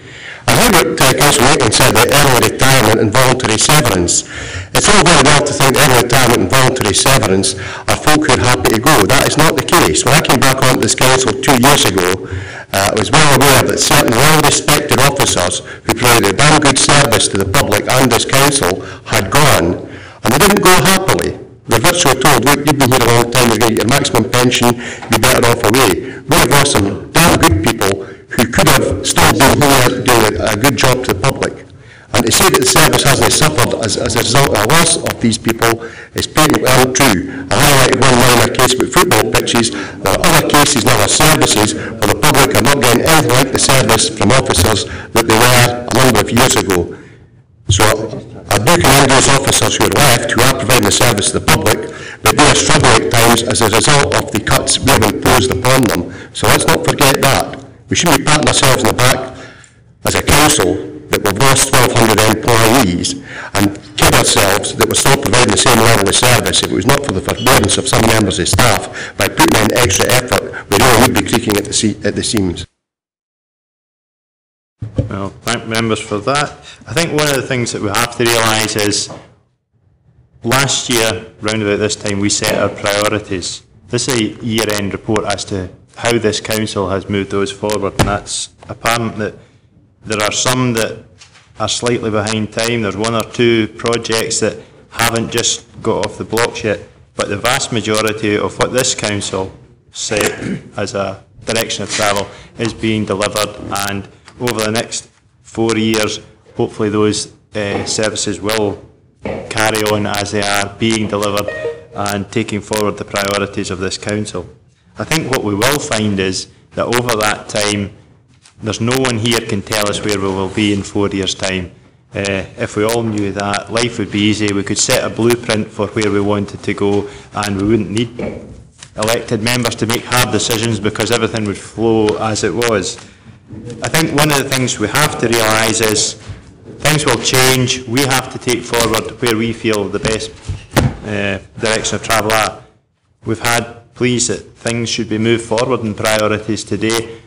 Speaker 17: I heard what Councillor Maitland said about early retirement and voluntary severance. It's all very well to think early retirement and voluntary severance are folk who are happy to go. That is not the case. When I came back onto this council 2 years ago, I was well aware that certain well-respected officers who provided a damn good service to the public and this council had gone, and they didn't go happily. They're virtually told, look, you've been here a long time, you're going to get your maximum pension, you'll be better off away. We have lost some damn good people who could have still been here doing a good job to the public. And to say that the service hasn't suffered as a result of the loss of these people is patently untrue. I highlighted one minor case with football pitches. There are other cases and other services where the public are not getting anything like the service from officers that they were a number of years ago. So I do commend those officers who are left, who are providing the service to the public, but they are struggling at times as a result of the cuts we have imposed upon them. So let's not forget that. We shouldn't be patting ourselves on the back as a council that we've lost 1,200 employees and kid ourselves that we're still providing the same level of service. If it was not for the forbearance of some members of staff, by putting in extra effort, we really would be creaking at the seams.
Speaker 1: Well, thank members for that. I think one of the things that we have to realise is last year, round about this time, we set our priorities. This is a year-end report as to how this council has moved those forward, and that's apparent that there are some that are slightly behind time. There's one or two projects that haven't just got off the blocks yet, but the vast majority of what this council set as a direction of travel is being delivered, and over the next 4 years, hopefully those services will carry on as they are being delivered and taking forward the priorities of this council. I think what we will find is that over that time, there's no one here can tell us where we will be in 4 years' time. If we all knew that, life would be easy. We could set a blueprint for where we wanted to go, and we wouldn't need elected members to make hard decisions because everything would flow as it was. I think one of the things we have to realise is things will change. We have to take forward where we feel the best direction of travel at. We've had pleas that things should be moved forward in priorities today.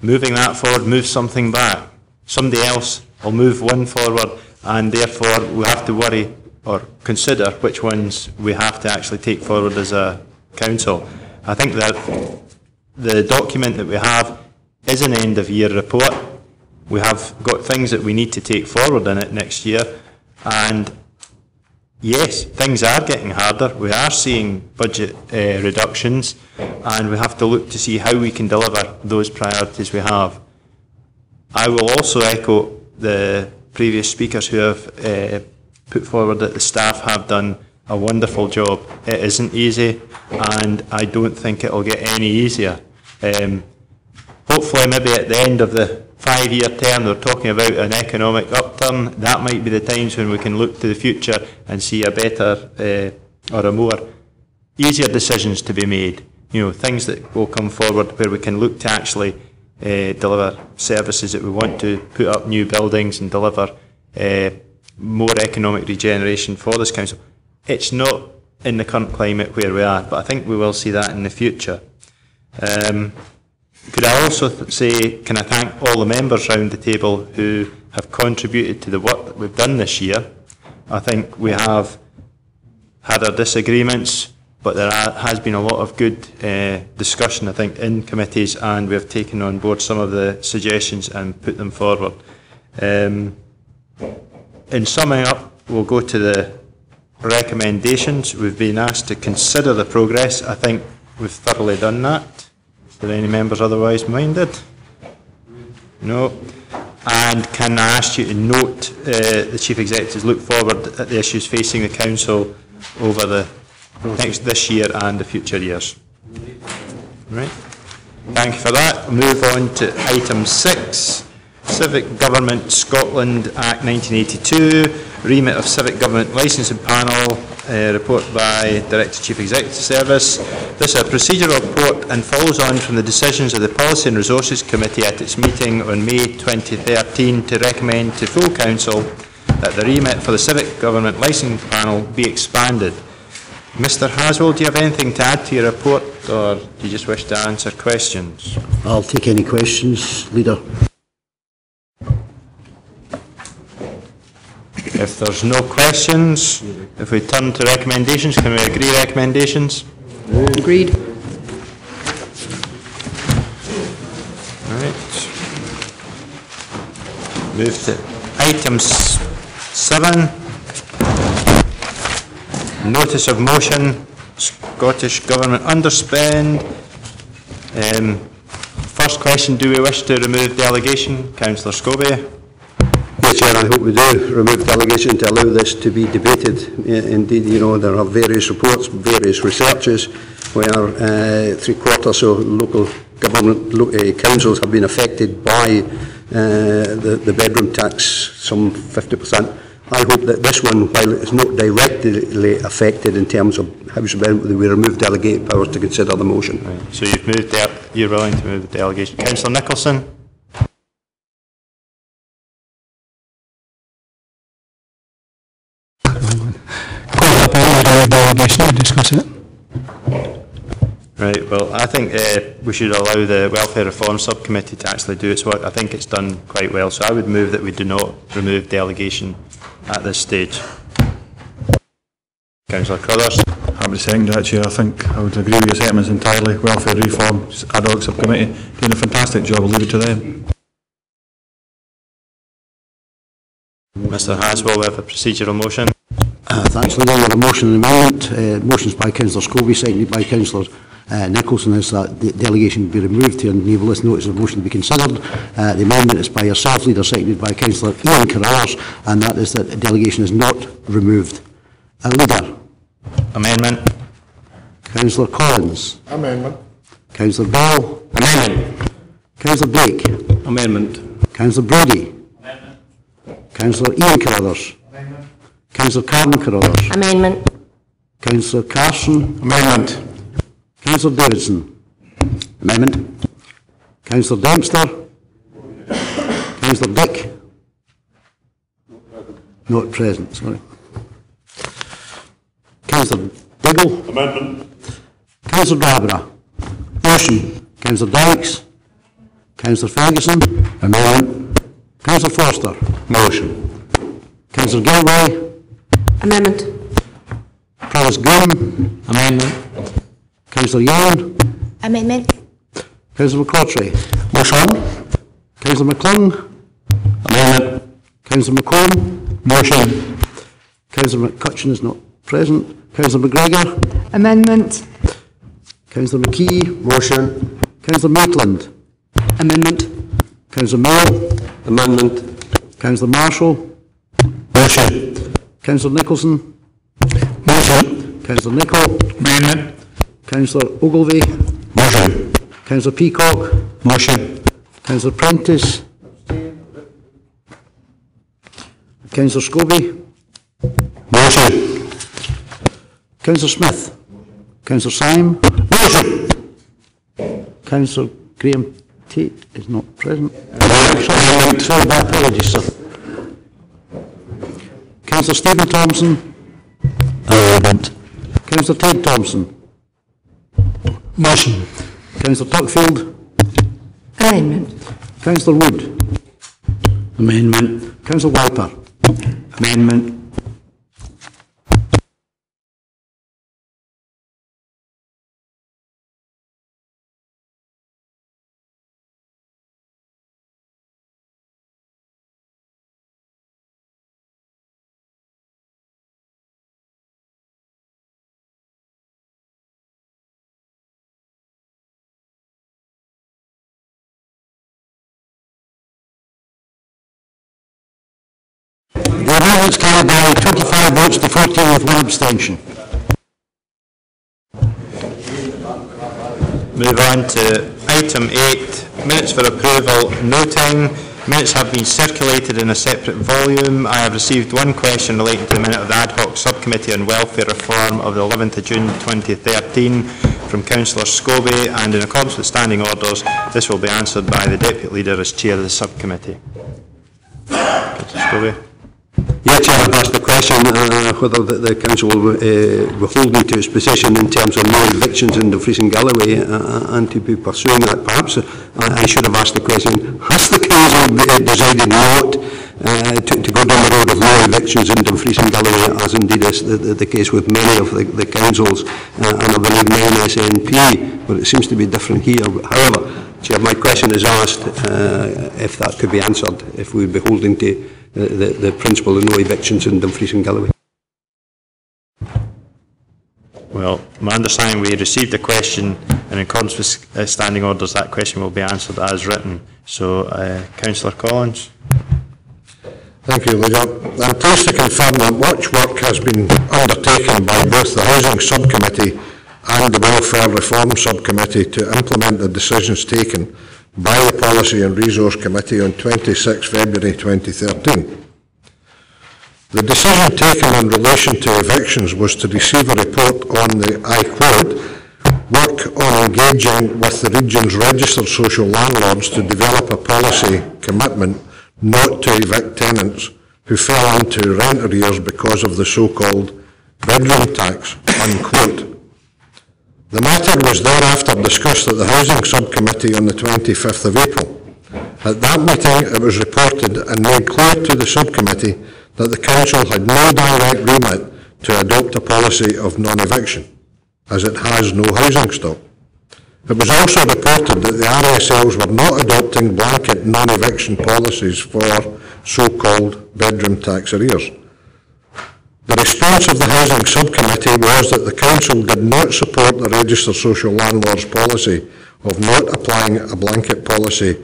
Speaker 1: Moving that forward moves something back. Somebody else will move one forward, and therefore we have to worry or consider which ones we have to actually take forward as a council. I think that the document that we have is an end-of-year report. We have got things that we need to take forward in it next year, and yes, things are getting harder. We are seeing budget reductions, and we have to look to see how we can deliver those priorities we have. I will also echo the previous speakers who have put forward that the staff have done a wonderful job. It isn't easy, and I don't think it will get any easier. Hopefully, maybe at the end of the 5-year term, they're talking about an economic upturn. That might be the times when we can look to the future and see a better or a more easier decisions to be made. You know, things that will come forward where we can look to actually deliver services that we want to, put up new buildings and deliver more economic regeneration for this council. It's not in the current climate where we are, but I think we will see that in the future. Could I also say, can I thank all the members round the table who have contributed to the work that we've done this year. I think we have had our disagreements, but there has been a lot of good discussion, I think, in committees, and we have taken on board some of the suggestions and put them forward. In summing up, we'll go to the recommendations. We've been asked to consider the progress. I think we've thoroughly done that. Are there any members otherwise minded? No. And can I ask you to note the Chief Executives look forward at the issues facing the Council over this year and the future years? Right. Thank you for that. We'll move on to item 6. Civic Government Scotland Act 1982, remit of Civic Government Licensing Panel, report by Director Chief Executive Service. This is a procedural report and follows on from the decisions of the Policy and Resources Committee at its meeting on May 2013 to recommend to full Council that the remit for the Civic Government Licensing Panel be expanded. Mr Haswell, do you have anything to add to your report, or do you just wish to answer questions?
Speaker 2: I'll take any questions, Leader.
Speaker 1: If there's no questions, if we turn to recommendations, can we agree recommendations?
Speaker 11: Agreed.
Speaker 1: Right. Move to item 7. Notice of motion, Scottish Government underspend. First question, do we wish to remove delegation? Councillor Scobie.
Speaker 7: Yes, Chair, I hope we do remove delegation to allow this to be debated. Indeed, you know, there are various reports, various researches where 3/4 of local government councils have been affected by the bedroom tax, some 50%. I hope that this one, while it's not directly affected in terms of House Amendment, we remove delegated powers to consider the motion.
Speaker 1: Right. So you're willing to move the delegation. Councillor Nicholson.
Speaker 12: Delegation to discuss it.
Speaker 1: Right, well, I think we should allow the Welfare Reform Subcommittee to actually do its work. I think it's done quite well, so I would move that we do not remove delegation at this stage. Councillor Crothers.
Speaker 5: Happy to second that, Chair. I think I would agree with your sentiments entirely. Welfare Reform Ad Hoc Subcommittee doing a fantastic job. I'll leave it to them.
Speaker 1: Mr Haswell, we have a procedural motion.
Speaker 2: Thanks, Leader. We have a motion and amendment. Motions by Councillor Scobie, seconded by Councillor Nicholson, is that the delegation be removed to enable this notice of motion to be considered. The amendment is by yourself, Leader, seconded by Councillor Ian Carruthers, and that is that the delegation is not removed. Leader.
Speaker 1: Amendment.
Speaker 2: Councillor Collins.
Speaker 8: Amendment.
Speaker 2: Councillor Bell.
Speaker 21: Amendment.
Speaker 2: Councillor Blake.
Speaker 18: Amendment.
Speaker 2: Councillor Brody. Amendment. Councillor Ian Carruthers. Amendment. Councillor Carmen Carruthers.
Speaker 21: Amendment.
Speaker 2: Councillor Carson.
Speaker 10: Amendment.
Speaker 2: Councillor Davidson.
Speaker 21: Amendment.
Speaker 2: Councillor Dempster. Councillor Dick. Not present, sorry. Councillor Diggle.
Speaker 8: Amendment.
Speaker 2: Councillor Barbara.
Speaker 10: Motion.
Speaker 2: Councillor Dykes. Councillor Ferguson.
Speaker 21: Amendment.
Speaker 2: Councillor Foster.
Speaker 21: Motion.
Speaker 2: Councillor Galloway.
Speaker 21: Amendment.
Speaker 2: Provost Gunn.
Speaker 12: Amendment.
Speaker 2: Councillor Young.
Speaker 9: Amendment.
Speaker 2: Councillor McCrotchery.
Speaker 8: Motion.
Speaker 2: Councillor McClung.
Speaker 8: Amendment.
Speaker 2: Councillor McComb.
Speaker 8: Motion.
Speaker 2: Councillor McCutcheon is not present. Councillor McGregor.
Speaker 6: Amendment.
Speaker 2: Councillor McKee.
Speaker 20: Motion.
Speaker 2: Councillor Maitland.
Speaker 11: Amendment.
Speaker 2: Councillor Mill.
Speaker 7: Amendment.
Speaker 2: Councillor Marshall.
Speaker 8: Motion.
Speaker 2: Councillor Nicholson.
Speaker 8: Motion.
Speaker 2: Councillor Nichol.
Speaker 8: Amendment.
Speaker 2: Councillor Ogilvie.
Speaker 8: Motion.
Speaker 2: Councillor Peacock.
Speaker 8: Motion.
Speaker 2: Councillor Prentice. Councillor Scobie.
Speaker 8: Motion.
Speaker 2: Councillor Smith. Councillor Syme.
Speaker 8: Motion.
Speaker 2: Councillor Graham Tate is not present. Sorry, my apologies, sir. Councillor Stephen Thompson.
Speaker 16: Amendment.
Speaker 2: Councillor Ted Thompson.
Speaker 8: Motion.
Speaker 2: Councillor Tuckfield.
Speaker 9: Amendment.
Speaker 2: Councillor Wood.
Speaker 3: Amendment.
Speaker 2: Councillor Wiper.
Speaker 3: Amendment.
Speaker 2: The amendment is carried by 25 votes to 14 with 1 abstention.
Speaker 1: Move on to item 8, minutes for approval. Noting, minutes have been circulated in a separate volume. I have received one question relating to the minute of the ad hoc subcommittee on welfare reform of the 11th of June 2013 from Councillor Scobie, and in accordance with standing orders, this will be answered by the Deputy Leader as Chair of the subcommittee. Councillor Scobie.
Speaker 7: Yeah, Chair, I've asked the question whether the Council will hold me to its position in terms of no evictions in Dumfries and Galloway and to be pursuing that. Perhaps I should have asked the question, has the Council decided not to go down the road of no evictions in Dumfries and Galloway, as indeed is the case with many of the councils, and I believe 9 SNP, but it seems to be different here. However, Chair, my question is asked if that could be answered, if we would be holding to the principle of no evictions in Dumfries and Galloway.
Speaker 1: Well, my understanding, we received a question, and in accordance with standing orders, that question will be answered as written. So, Councillor Collins.
Speaker 8: Thank you, Leader. I'm pleased to confirm that much work has been undertaken by both the Housing Subcommittee and the Welfare Reform Subcommittee to implement the decisions taken by the Policy and Resource Committee on 26 February 2013. The decision taken in relation to evictions was to receive a report on the, I quote, work on engaging with the region's registered social landlords to develop a policy commitment not to evict tenants who fell into rent arrears because of the so-called bedroom tax, unquote. The matter was thereafter discussed at the Housing Subcommittee on the 25th of April. At that meeting, it was reported and made clear to the Subcommittee that the Council had no direct remit to adopt a policy of non-eviction, as it has no housing stock. It was also reported that the RSLs were not adopting blanket non-eviction policies for so-called bedroom tax arrears. The response of the Housing Subcommittee was that the Council did not support the Registered Social Landlords policy of not applying a blanket policy,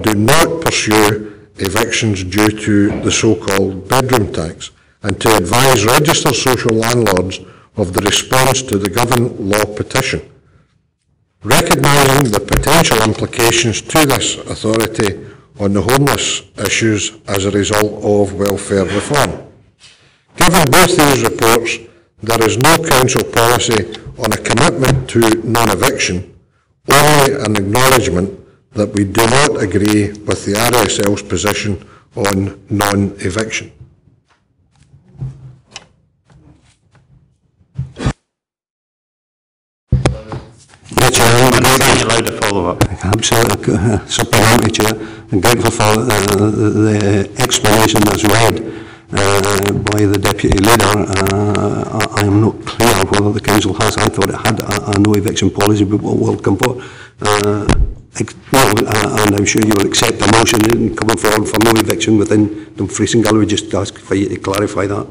Speaker 8: do not pursue evictions due to the so-called bedroom tax, and to advise Registered Social Landlords of the response to the Government Law petition. Recognising the potential implications to this authority on the homeless issues as a result of welfare reform. Given both these reports, there is no Council policy on a commitment to non-eviction, only an acknowledgement that we do not agree with the RSL's position on non-eviction.
Speaker 7: Absolutely, supplementary, Chair. I'm grateful for the explanation that's read by the Deputy Leader, I am not clear whether the council has. I thought it had a no eviction policy, but we'll come forward. And I'm sure you will accept the motion in coming forward for no eviction within Dumfries and Galloway. Just ask for you to clarify that.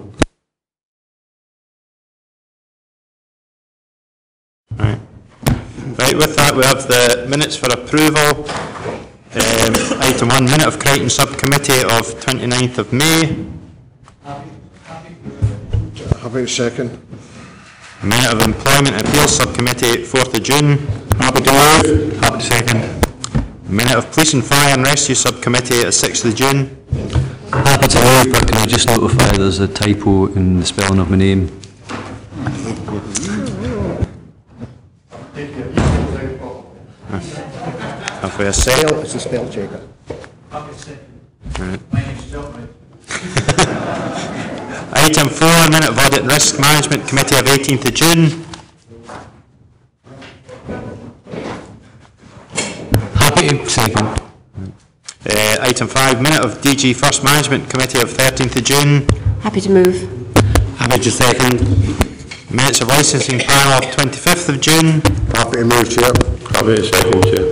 Speaker 1: Right, with that we have the minutes for approval. Item 1, minute of Crichton Subcommittee of 29th of May.
Speaker 8: Happy to second.
Speaker 1: Minute of Employment and Appeals Subcommittee 4th of June.
Speaker 8: Happy to move.
Speaker 1: Happy to second. Minute of Police and Fire and Rescue Subcommittee at 6th of June.
Speaker 18: Happy to move, but can I just notify there's a typo in the spelling of my name?
Speaker 1: Have we a second?
Speaker 2: It's a spell checker.
Speaker 1: Right. Item 4, minute of Audit and Risk Management Committee of 18th of June.
Speaker 18: Happy to second.
Speaker 1: Item 5, minute of DG First Management Committee of 13th of June.
Speaker 9: Happy to move.
Speaker 1: Happy to second. Minutes of Licensing Panel of 25th of June.
Speaker 8: Happy to move, Chair. Happy to second, Chair.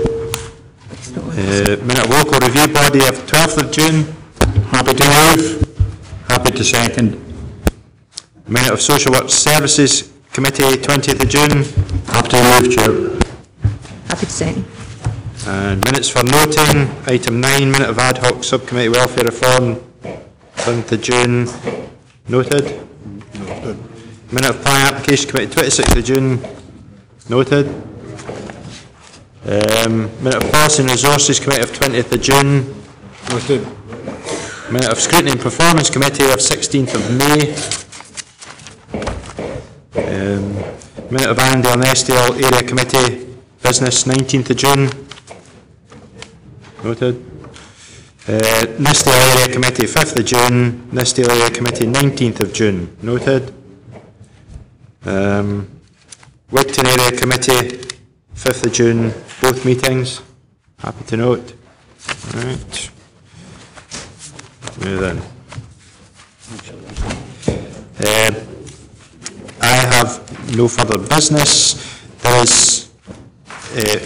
Speaker 1: Minute of Local Review Body of 12th of June.
Speaker 8: Happy to move. Happy to second.
Speaker 1: Minute of Social Work Services Committee 20th of June.
Speaker 8: Happy to move, Chair.
Speaker 9: Happy to second.
Speaker 1: And minutes for noting. Item 9, minute of Ad Hoc Subcommittee Welfare Reform 7th of June. Noted. Minute of Planning Application Committee 26th of June. Noted. Minute of Policy and Resources Committee of 20th of June.
Speaker 8: Noted.
Speaker 1: Minute of Scrutiny and Performance Committee of 16th of May. Minute of Annandale and Estill Area Committee Business 19th of June. Noted. Nistale Area Committee 5th of June. Nistale Area Committee 19th of June. Noted. Wigton Area Committee 5th of June, both meetings. Happy to note. Right. Then. I have no further business.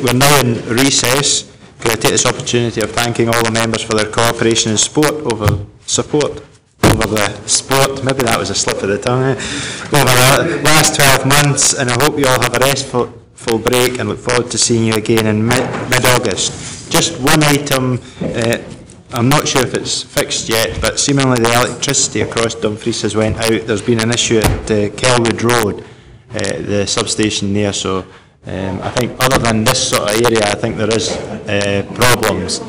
Speaker 1: We're now in recess. Can I take this opportunity of thanking all the members for their cooperation and support over the sport, maybe that was a slip of the tongue, over the last 12 months, and I hope you all have a restful break and look forward to seeing you again in mid-August. Just one item, I'm not sure if it's fixed yet, but seemingly the electricity across Dumfries has went out. There's been an issue at Kelwood Road, the substation there, so I think other than this sort of area, I think there is problems.